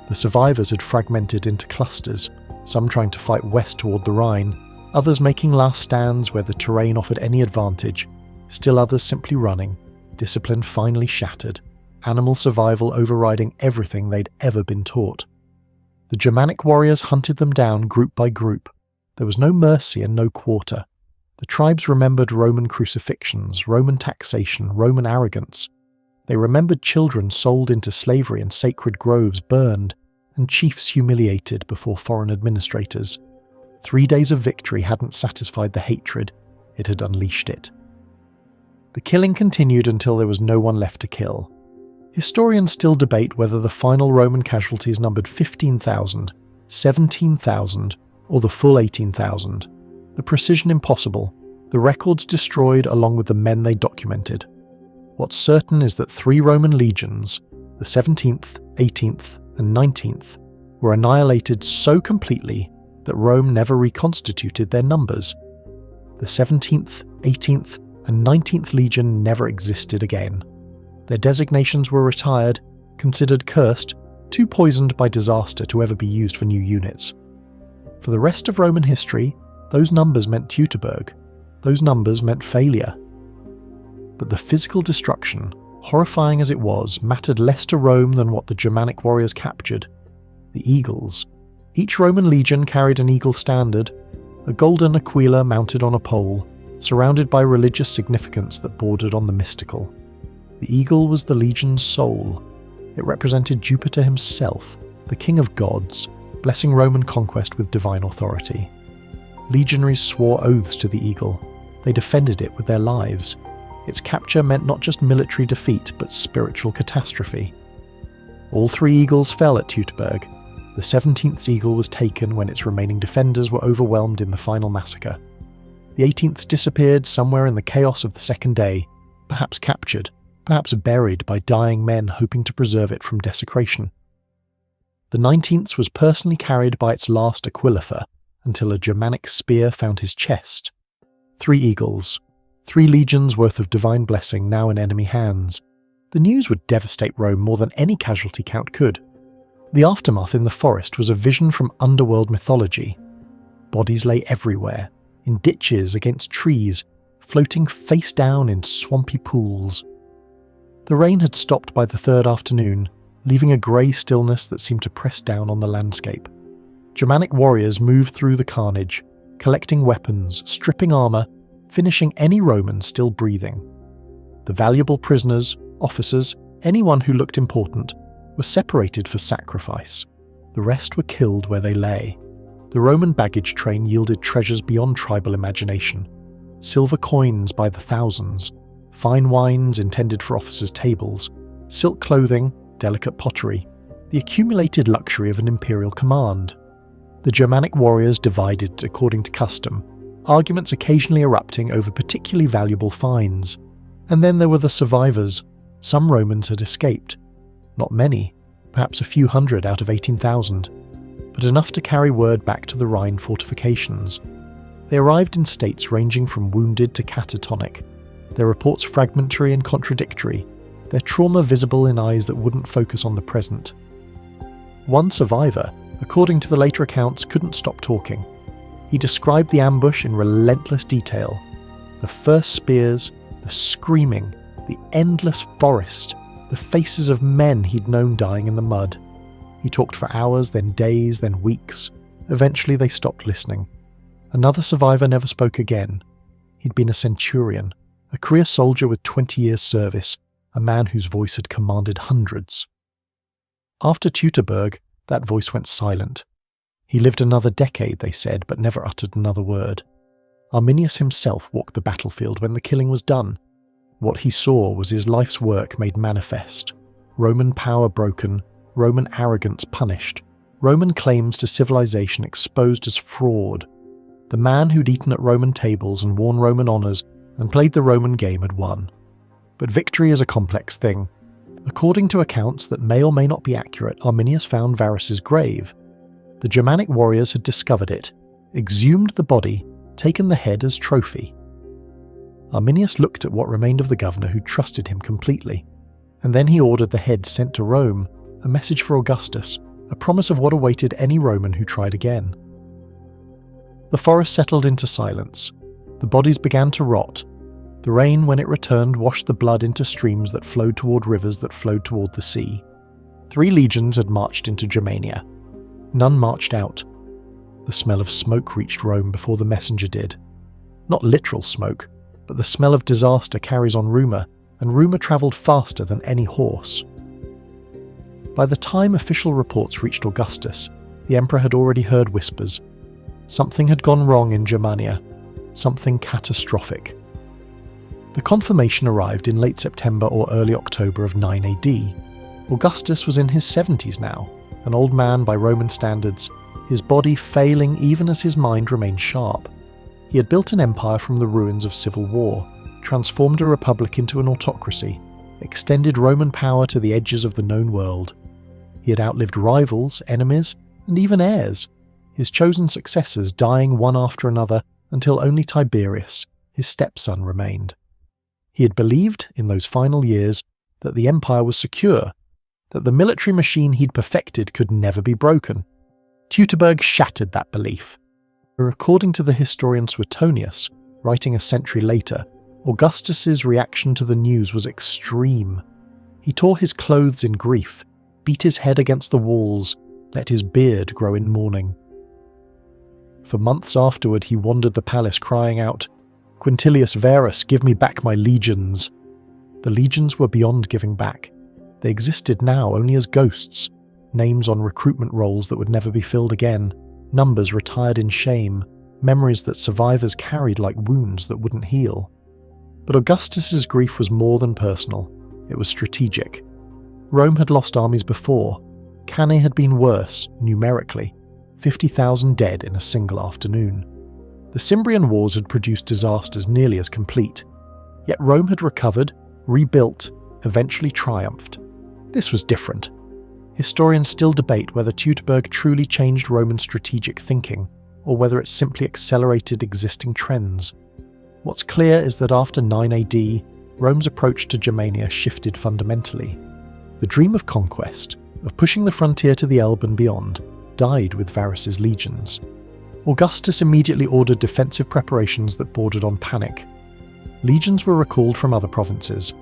The survivors had fragmented into clusters, some trying to fight west toward the Rhine, others making last stands where the terrain offered any advantage, still others simply running, discipline finally shattered, animal survival overriding everything they'd ever been taught. The Germanic warriors hunted them down group by group. There was no mercy and no quarter. The tribes remembered Roman crucifixions, Roman taxation, Roman arrogance. They remembered children sold into slavery and sacred groves burned, and chiefs humiliated before foreign administrators. 3 days of victory hadn't satisfied the hatred, it had unleashed it. The killing continued until there was no one left to kill. Historians still debate whether the final Roman casualties numbered 15,000, 17,000, or the full 18,000. The precision impossible, the records destroyed along with the men they documented. What's certain is that 3 Roman legions, the 17th, 18th, and 19th, were annihilated so completely that Rome never reconstituted their numbers. The 17th, 18th, and 19th Legion never existed again. Their designations were retired, considered cursed, too poisoned by disaster to ever be used for new units. For the rest of Roman history, those numbers meant Teutoburg. Those numbers meant failure. But the physical destruction, horrifying as it was, mattered less to Rome than what the Germanic warriors captured. The eagles. Each Roman legion carried an eagle standard, a golden aquila mounted on a pole, surrounded by religious significance that bordered on the mystical. The eagle was the legion's soul. It represented Jupiter himself, the king of gods, blessing Roman conquest with divine authority. Legionaries swore oaths to the eagle. They defended it with their lives. Its capture meant not just military defeat, but spiritual catastrophe. All 3 eagles fell at Teutoburg. The 17th eagle was taken when its remaining defenders were overwhelmed in the final massacre. The 18th disappeared somewhere in the chaos of the second day, perhaps captured, perhaps buried by dying men hoping to preserve it from desecration. The 19th was personally carried by its last aquilifer until a Germanic spear found his chest. 3 eagles, 3 legions worth of divine blessing now in enemy hands. The news would devastate Rome more than any casualty count could. The aftermath in the forest was a vision from underworld mythology. Bodies lay everywhere, in ditches, against trees, floating face down in swampy pools. The rain had stopped by the third afternoon, leaving a grey stillness that seemed to press down on the landscape. Germanic warriors moved through the carnage, collecting weapons, stripping armour, finishing any Roman still breathing. The valuable prisoners, officers, anyone who looked important, were separated for sacrifice. The rest were killed where they lay. The Roman baggage train yielded treasures beyond tribal imagination. Silver coins by the thousands, fine wines intended for officers' tables, silk clothing, delicate pottery, the accumulated luxury of an imperial command. The Germanic warriors divided according to custom, arguments occasionally erupting over particularly valuable finds. And then there were the survivors. Some Romans had escaped. Not many, perhaps a few hundred out of 18,000, but enough to carry word back to the Rhine fortifications. They arrived in states ranging from wounded to catatonic, their reports fragmentary and contradictory, their trauma visible in eyes that wouldn't focus on the present. One survivor, according to the later accounts, couldn't stop talking. He described the ambush in relentless detail. The first spears, the screaming, the endless forest, the faces of men he'd known dying in the mud. He talked for hours, then days, then weeks. Eventually they stopped listening. Another survivor never spoke again. He'd been a centurion, a career soldier with 20 years' service, a man whose voice had commanded hundreds. After Teutoburg, that voice went silent. He lived another decade, they said, but never uttered another word. Arminius himself walked the battlefield when the killing was done. What he saw was his life's work made manifest. Roman power broken, Roman arrogance punished, Roman claims to civilization exposed as fraud. The man who'd eaten at Roman tables and worn Roman honours and played the Roman game had won. But victory is a complex thing. According to accounts that may or may not be accurate, Arminius found Varus's grave. The Germanic warriors had discovered it, exhumed the body, taken the head as trophy. Arminius looked at what remained of the governor who trusted him completely, and then he ordered the head sent to Rome, a message for Augustus, a promise of what awaited any Roman who tried again. The forest settled into silence. The bodies began to rot. The rain, when it returned, washed the blood into streams that flowed toward rivers that flowed toward the sea. 3 legions had marched into Germania. None marched out. The smell of smoke reached Rome before the messenger did. Not literal smoke, but the smell of disaster carries on rumour, and rumour travelled faster than any horse. By the time official reports reached Augustus, the emperor had already heard whispers. Something had gone wrong in Germania, something catastrophic. The confirmation arrived in late September or early October of 9 AD. Augustus was in his 70s now, an old man by Roman standards, his body failing even as his mind remained sharp. He had built an empire from the ruins of civil war, transformed a republic into an autocracy, extended Roman power to the edges of the known world. He had outlived rivals, enemies, and even heirs, his chosen successors dying one after another until only Tiberius, his stepson, remained. He had believed, in those final years, that the empire was secure, that the military machine he'd perfected could never be broken. Teutoburg shattered that belief. According to the historian Suetonius, writing a century later, Augustus's reaction to the news was extreme. He tore his clothes in grief, beat his head against the walls, let his beard grow in mourning. For months afterward he wandered the palace crying out, "Quintilius Varus, give me back my legions." The legions were beyond giving back. They existed now only as ghosts, names on recruitment rolls that would never be filled again, numbers retired in shame, memories that survivors carried like wounds that wouldn't heal. But Augustus's grief was more than personal, it was strategic. Rome had lost armies before. Cannae had been worse, numerically, 50,000 dead in a single afternoon. The Cimbrian Wars had produced disasters nearly as complete. Yet Rome had recovered, rebuilt, eventually triumphed. This was different. Historians still debate whether Teutoburg truly changed Roman strategic thinking, or whether it simply accelerated existing trends. What's clear is that after 9 AD, Rome's approach to Germania shifted fundamentally. The dream of conquest, of pushing the frontier to the Elbe and beyond, died with Varus's legions. Augustus immediately ordered defensive preparations that bordered on panic. Legions were recalled from other provinces.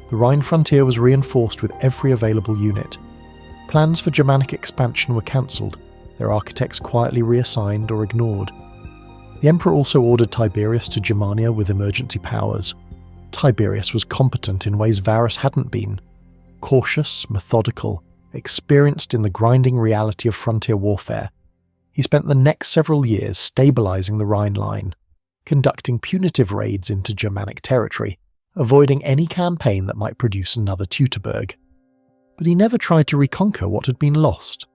The Rhine frontier was reinforced with every available unit. Plans for Germanic expansion were cancelled, their architects quietly reassigned or ignored. The emperor also ordered Tiberius to Germania with emergency powers. Tiberius was competent in ways Varus hadn't been. Cautious, methodical, experienced in the grinding reality of frontier warfare. He spent the next several years stabilizing the Rhine line, conducting punitive raids into Germanic territory, avoiding any campaign that might produce another Teutoburg. But he never tried to reconquer what had been lost.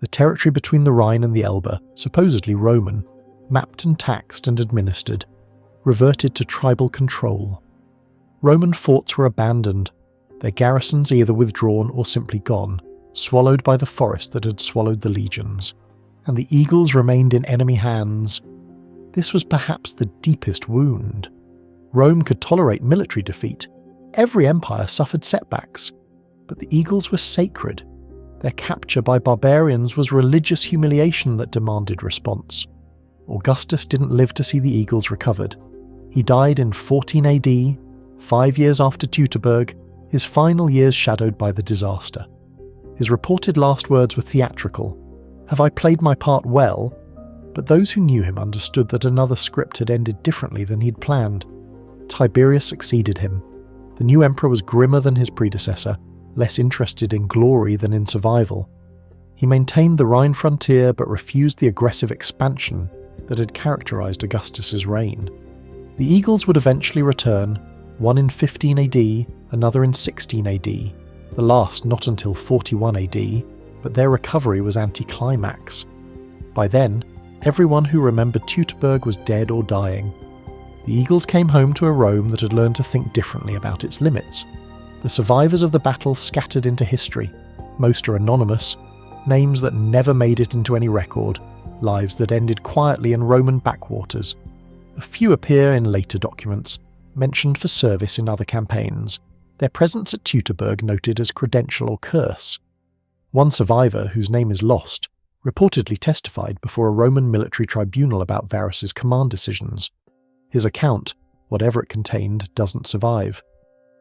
The territory between the Rhine and the Elbe, supposedly Roman, mapped and taxed and administered, reverted to tribal control. Roman forts were abandoned, their garrisons either withdrawn or simply gone, swallowed by the forest that had swallowed the legions. And the eagles remained in enemy hands. This was perhaps the deepest wound. Rome could tolerate military defeat. Every empire suffered setbacks. But the eagles were sacred. Their capture by barbarians was religious humiliation that demanded response. Augustus didn't live to see the eagles recovered. He died in 14 AD, 5 years after Teutoburg, his final years shadowed by the disaster. His reported last words were theatrical. "Have I played my part well?" But those who knew him understood that another script had ended differently than he'd planned. Tiberius succeeded him. The new emperor was grimmer than his predecessor, less interested in glory than in survival. He maintained the Rhine frontier but refused the aggressive expansion that had characterized Augustus's reign. The eagles would eventually return, one in 15 AD, another in 16 AD, the last not until 41 AD, but their recovery was anticlimax. By then, everyone who remembered Teutoburg was dead or dying. The eagles came home to a Rome that had learned to think differently about its limits. The survivors of the battle scattered into history. Most are anonymous, names that never made it into any record, lives that ended quietly in Roman backwaters. A few appear in later documents, mentioned for service in other campaigns, their presence at Teutoburg noted as credential or curse. One survivor, whose name is lost, reportedly testified before a Roman military tribunal about Varus's command decisions. His account, whatever it contained, doesn't survive.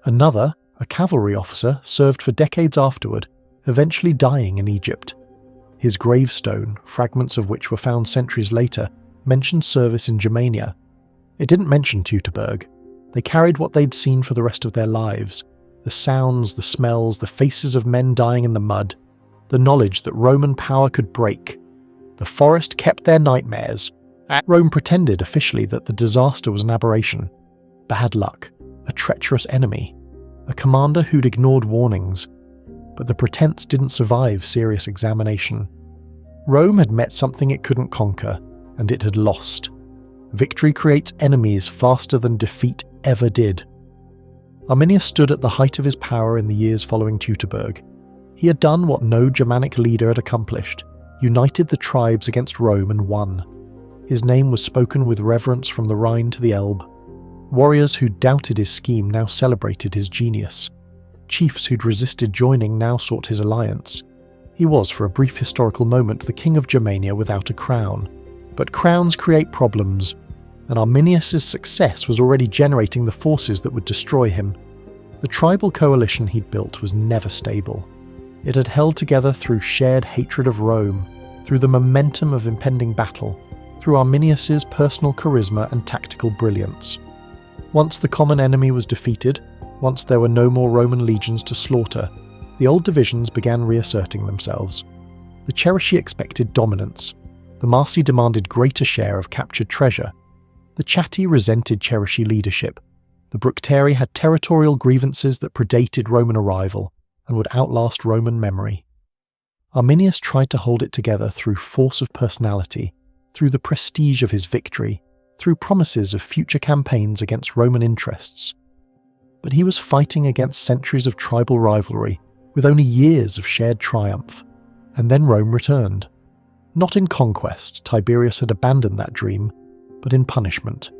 Another, a cavalry officer, served for decades afterward, eventually dying in Egypt. His gravestone, fragments of which were found centuries later, mentioned service in Germania. It didn't mention Teutoburg. They carried what they'd seen for the rest of their lives: the sounds, the smells, the faces of men dying in the mud, the knowledge that Roman power could break. The forest kept their nightmares. Rome pretended officially that the disaster was an aberration, bad luck, a treacherous enemy, a commander who'd ignored warnings. But the pretense didn't survive serious examination. Rome had met something it couldn't conquer, and it had lost. Victory creates enemies faster than defeat ever did. Arminius stood at the height of his power in the years following Teutoburg. He had done what no Germanic leader had accomplished, united the tribes against Rome and won. His name was spoken with reverence from the Rhine to the Elbe. Warriors who'd doubted his scheme now celebrated his genius. Chiefs who'd resisted joining now sought his alliance. He was, for a brief historical moment, the king of Germania without a crown. But crowns create problems, and Arminius' success was already generating the forces that would destroy him. The tribal coalition he'd built was never stable. It had held together through shared hatred of Rome, through the momentum of impending battle, through Arminius' personal charisma and tactical brilliance. Once the common enemy was defeated, once there were no more Roman legions to slaughter, the old divisions began reasserting themselves. The Chersii expected dominance. The Marsi demanded greater share of captured treasure. The Chatti resented Chersii leadership. The Bructeri had territorial grievances that predated Roman arrival and would outlast Roman memory. Arminius tried to hold it together through force of personality, through the prestige of his victory, through promises of future campaigns against Roman interests. But he was fighting against centuries of tribal rivalry, with only years of shared triumph. And then Rome returned. Not in conquest, Tiberius had abandoned that dream, but in punishment.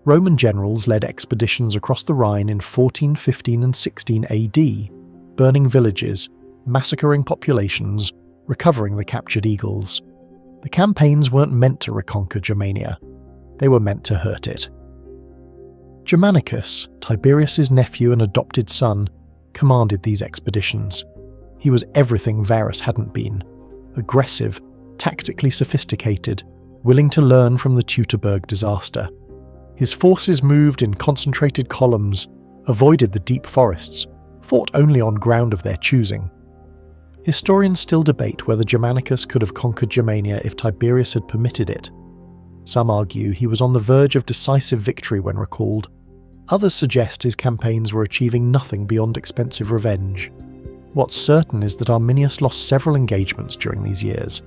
Roman generals led expeditions across the Rhine in 14, 15 and 16 AD, burning villages, massacring populations, recovering the captured eagles. The campaigns weren't meant to reconquer Germania. They were meant to hurt it. Germanicus, Tiberius's nephew and adopted son, commanded these expeditions. He was everything Varus hadn't been: aggressive, tactically sophisticated, willing to learn from the Teutoburg disaster. His forces moved in concentrated columns, avoided the deep forests, fought only on ground of their choosing. Historians still debate whether Germanicus could have conquered Germania if Tiberius had permitted it. Some argue he was on the verge of decisive victory when recalled. Others suggest his campaigns were achieving nothing beyond expensive revenge. What's certain is that Arminius lost several engagements during these years.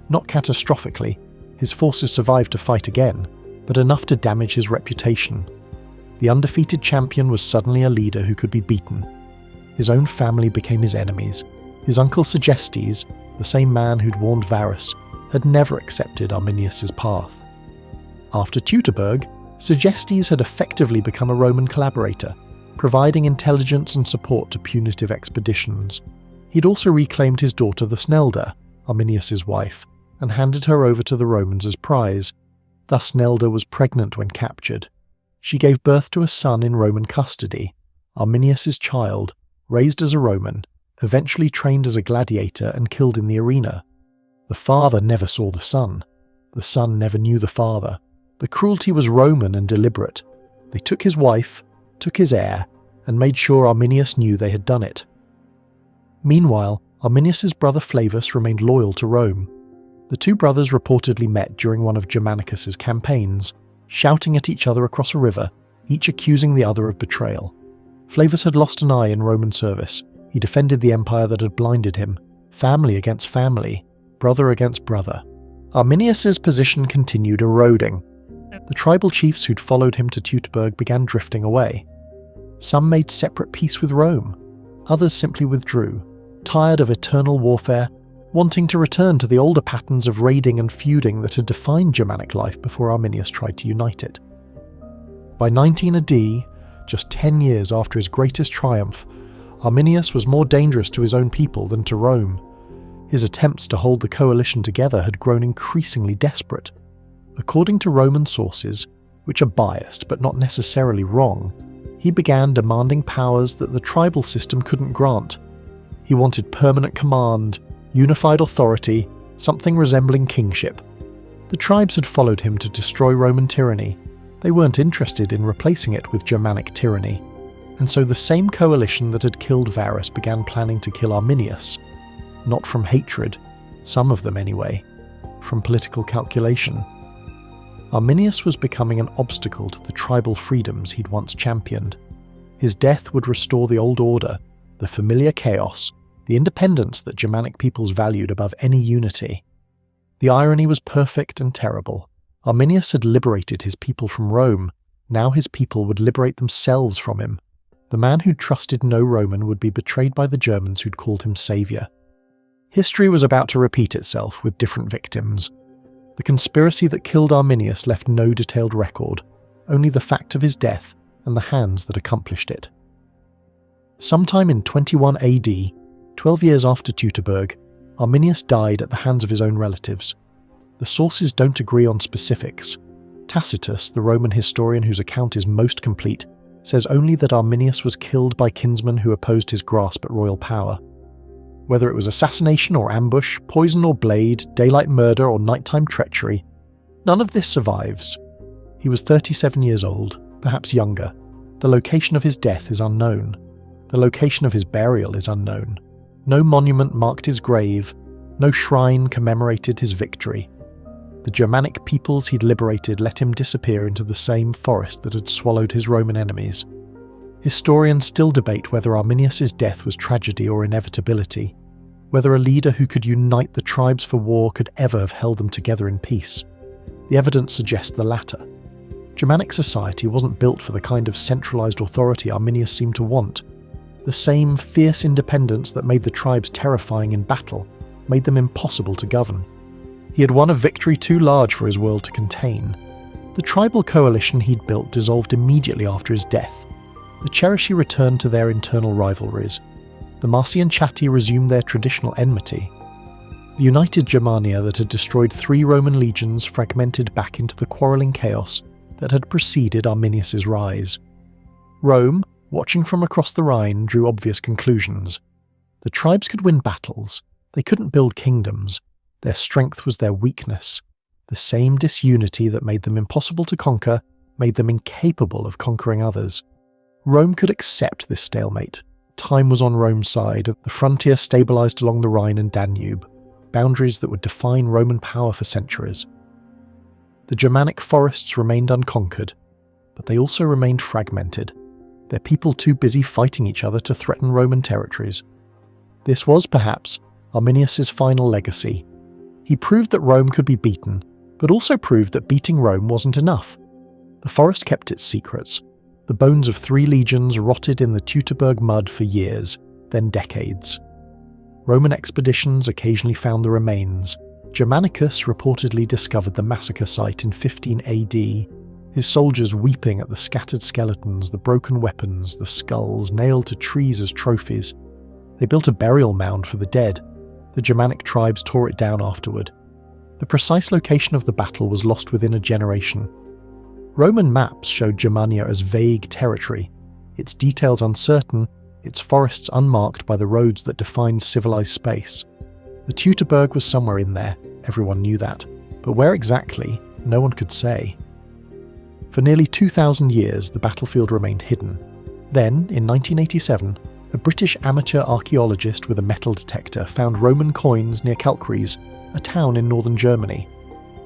Not catastrophically, his forces survived to fight again, but enough to damage his reputation. The undefeated champion was suddenly a leader who could be beaten. His own family became his enemies. His uncle Segestes, the same man who'd warned Varus, had never accepted Arminius's path. After Teutoburg, Segestes had effectively become a Roman collaborator, providing intelligence and support to punitive expeditions. He'd also reclaimed his daughter the Snelda, Arminius's wife, and handed her over to the Romans as prize. Thus Snelda was pregnant when captured. She gave birth to a son in Roman custody, Arminius's child, raised as a Roman, eventually trained as a gladiator and killed in the arena. The father never saw the son. The son never knew the father. The cruelty was Roman and deliberate. They took his wife, took his heir, and made sure Arminius knew they had done it. Meanwhile, Arminius's brother Flavus remained loyal to Rome. The two brothers reportedly met during one of Germanicus's campaigns, shouting at each other across a river, each accusing the other of betrayal. Flavus had lost an eye in Roman service. He defended the empire that had blinded him, family against family, brother against brother. Arminius's position continued eroding. The tribal chiefs who'd followed him to Teutoburg began drifting away. Some made separate peace with Rome. Others simply withdrew, tired of eternal warfare, wanting to return to the older patterns of raiding and feuding that had defined Germanic life before Arminius tried to unite it. By 19 AD, just 10 years after his greatest triumph, Arminius was more dangerous to his own people than to Rome. His attempts to hold the coalition together had grown increasingly desperate. According to Roman sources, which are biased but not necessarily wrong, he began demanding powers that the tribal system couldn't grant. He wanted permanent command, unified authority, something resembling kingship. The tribes had followed him to destroy Roman tyranny. They weren't interested in replacing it with Germanic tyranny. And so the same coalition that had killed Varus began planning to kill Arminius. Not from hatred, some of them anyway, from political calculation. Arminius was becoming an obstacle to the tribal freedoms he'd once championed. His death would restore the old order, the familiar chaos, the independence that Germanic peoples valued above any unity. The irony was perfect and terrible. Arminius had liberated his people from Rome. Now his people would liberate themselves from him. The man who'd trusted no Roman would be betrayed by the Germans who'd called him saviour. History was about to repeat itself with different victims. The conspiracy that killed Arminius left no detailed record, only the fact of his death and the hands that accomplished it. Sometime in 21 AD, 12 years after Teutoburg, Arminius died at the hands of his own relatives. The sources don't agree on specifics. Tacitus, the Roman historian whose account is most complete, says only that Arminius was killed by kinsmen who opposed his grasp at royal power. Whether it was assassination or ambush, poison or blade, daylight murder or nighttime treachery, none of this survives. He was 37 years old, perhaps younger. The location of his death is unknown. The location of his burial is unknown. No monument marked his grave. No shrine commemorated his victory. The Germanic peoples he'd liberated let him disappear into the same forest that had swallowed his Roman enemies. Historians still debate whether Arminius's death was tragedy or inevitability, whether a leader who could unite the tribes for war could ever have held them together in peace. The evidence suggests the latter. Germanic society wasn't built for the kind of centralized authority Arminius seemed to want. The same fierce independence that made the tribes terrifying in battle made them impossible to govern. He had won a victory too large for his world to contain. The tribal coalition he'd built dissolved immediately after his death. The Cherusci returned to their internal rivalries. The Marcianchati resumed their traditional enmity. The united Germania that had destroyed 3 Roman legions fragmented back into the quarrelling chaos that had preceded Arminius's rise. Rome, watching from across the Rhine, drew obvious conclusions. The tribes could win battles. They couldn't build kingdoms. Their strength was their weakness. The same disunity that made them impossible to conquer made them incapable of conquering others. Rome could accept this stalemate. Time was on Rome's side, and the frontier stabilised along the Rhine and Danube, boundaries that would define Roman power for centuries. The Germanic forests remained unconquered, but they also remained fragmented, their people too busy fighting each other to threaten Roman territories. This was, perhaps, Arminius's final legacy. He proved that Rome could be beaten, but also proved that beating Rome wasn't enough. The forest kept its secrets. The bones of 3 legions rotted in the Teutoburg mud for years, then decades. Roman expeditions occasionally found the remains. Germanicus reportedly discovered the massacre site in 15 AD, his soldiers weeping at the scattered skeletons, the broken weapons, the skulls nailed to trees as trophies. They built a burial mound for the dead. The Germanic tribes tore it down afterward. The precise location of the battle was lost within a generation. Roman maps showed Germania as vague territory, its details uncertain, its forests unmarked by the roads that defined civilized space. The Teutoburg was somewhere in there, everyone knew that, but where exactly, no one could say. For nearly 2,000 years, the battlefield remained hidden. Then, in 1987, a British amateur archaeologist with a metal detector found Roman coins near Kalkries, a town in northern Germany.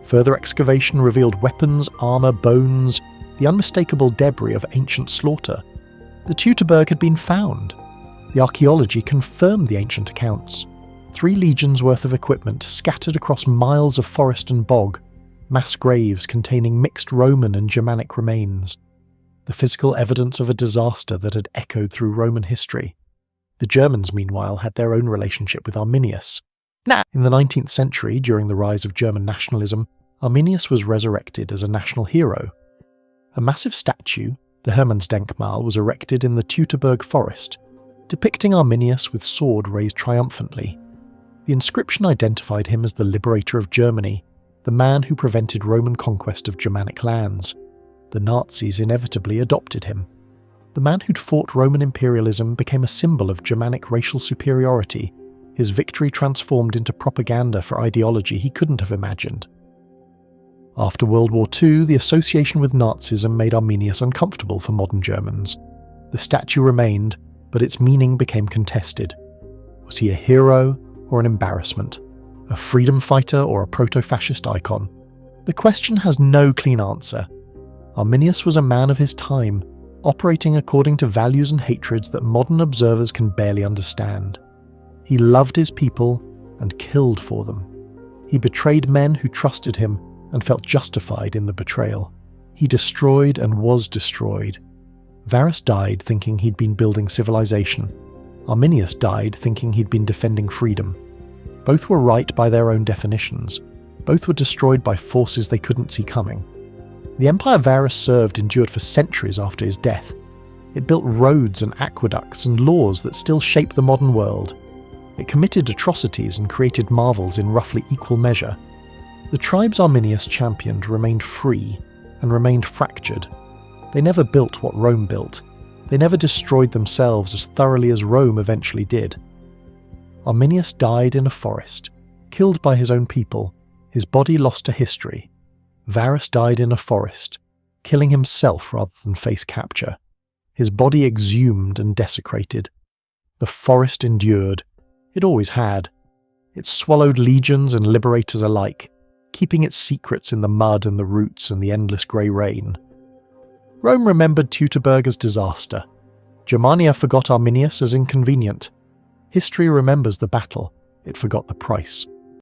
Further excavation revealed weapons, armour, bones, the unmistakable debris of ancient slaughter. The Teutoburg had been found. The archaeology confirmed the ancient accounts. 3 legions worth of equipment scattered across miles of forest and bog, mass graves containing mixed Roman and Germanic remains. The physical evidence of a disaster that had echoed through Roman history. The Germans, meanwhile, had their own relationship with Arminius. In the 19th century, during the rise of German nationalism, Arminius was resurrected as a national hero. A massive statue, the Hermannsdenkmal, was erected in the Teutoburg forest, depicting Arminius with sword raised triumphantly. The inscription identified him as the liberator of Germany, the man who prevented Roman conquest of Germanic lands. The Nazis inevitably adopted him. The man who'd fought Roman imperialism became a symbol of Germanic racial superiority, his victory transformed into propaganda for ideology he couldn't have imagined. After World War II, the association with Nazism made Arminius uncomfortable for modern Germans. The statue remained, but its meaning became contested. Was he a hero or an embarrassment? A freedom fighter or a proto-fascist icon? The question has no clean answer. Arminius was a man of his time, operating according to values and hatreds that modern observers can barely understand. He loved his people and killed for them. He betrayed men who trusted him and felt justified in the betrayal. He destroyed and was destroyed. Varus died thinking he'd been building civilization. Arminius died thinking he'd been defending freedom. Both were right by their own definitions. Both were destroyed by forces they couldn't see coming. The empire Varus served endured for centuries after his death. It built roads and aqueducts and laws that still shape the modern world. It committed atrocities and created marvels in roughly equal measure. The tribes Arminius championed remained free and remained fractured. They never built what Rome built. They never destroyed themselves as thoroughly as Rome eventually did. Arminius died in a forest, killed by his own people, his body lost to history. Varus died in a forest, killing himself rather than face capture. His body exhumed and desecrated. The forest endured. It always had. It swallowed legions and liberators alike, keeping its secrets in the mud and the roots and the endless grey rain. Rome remembered Teutoburg as disaster. Germania forgot Arminius as inconvenient. History remembers the battle, it forgot the price.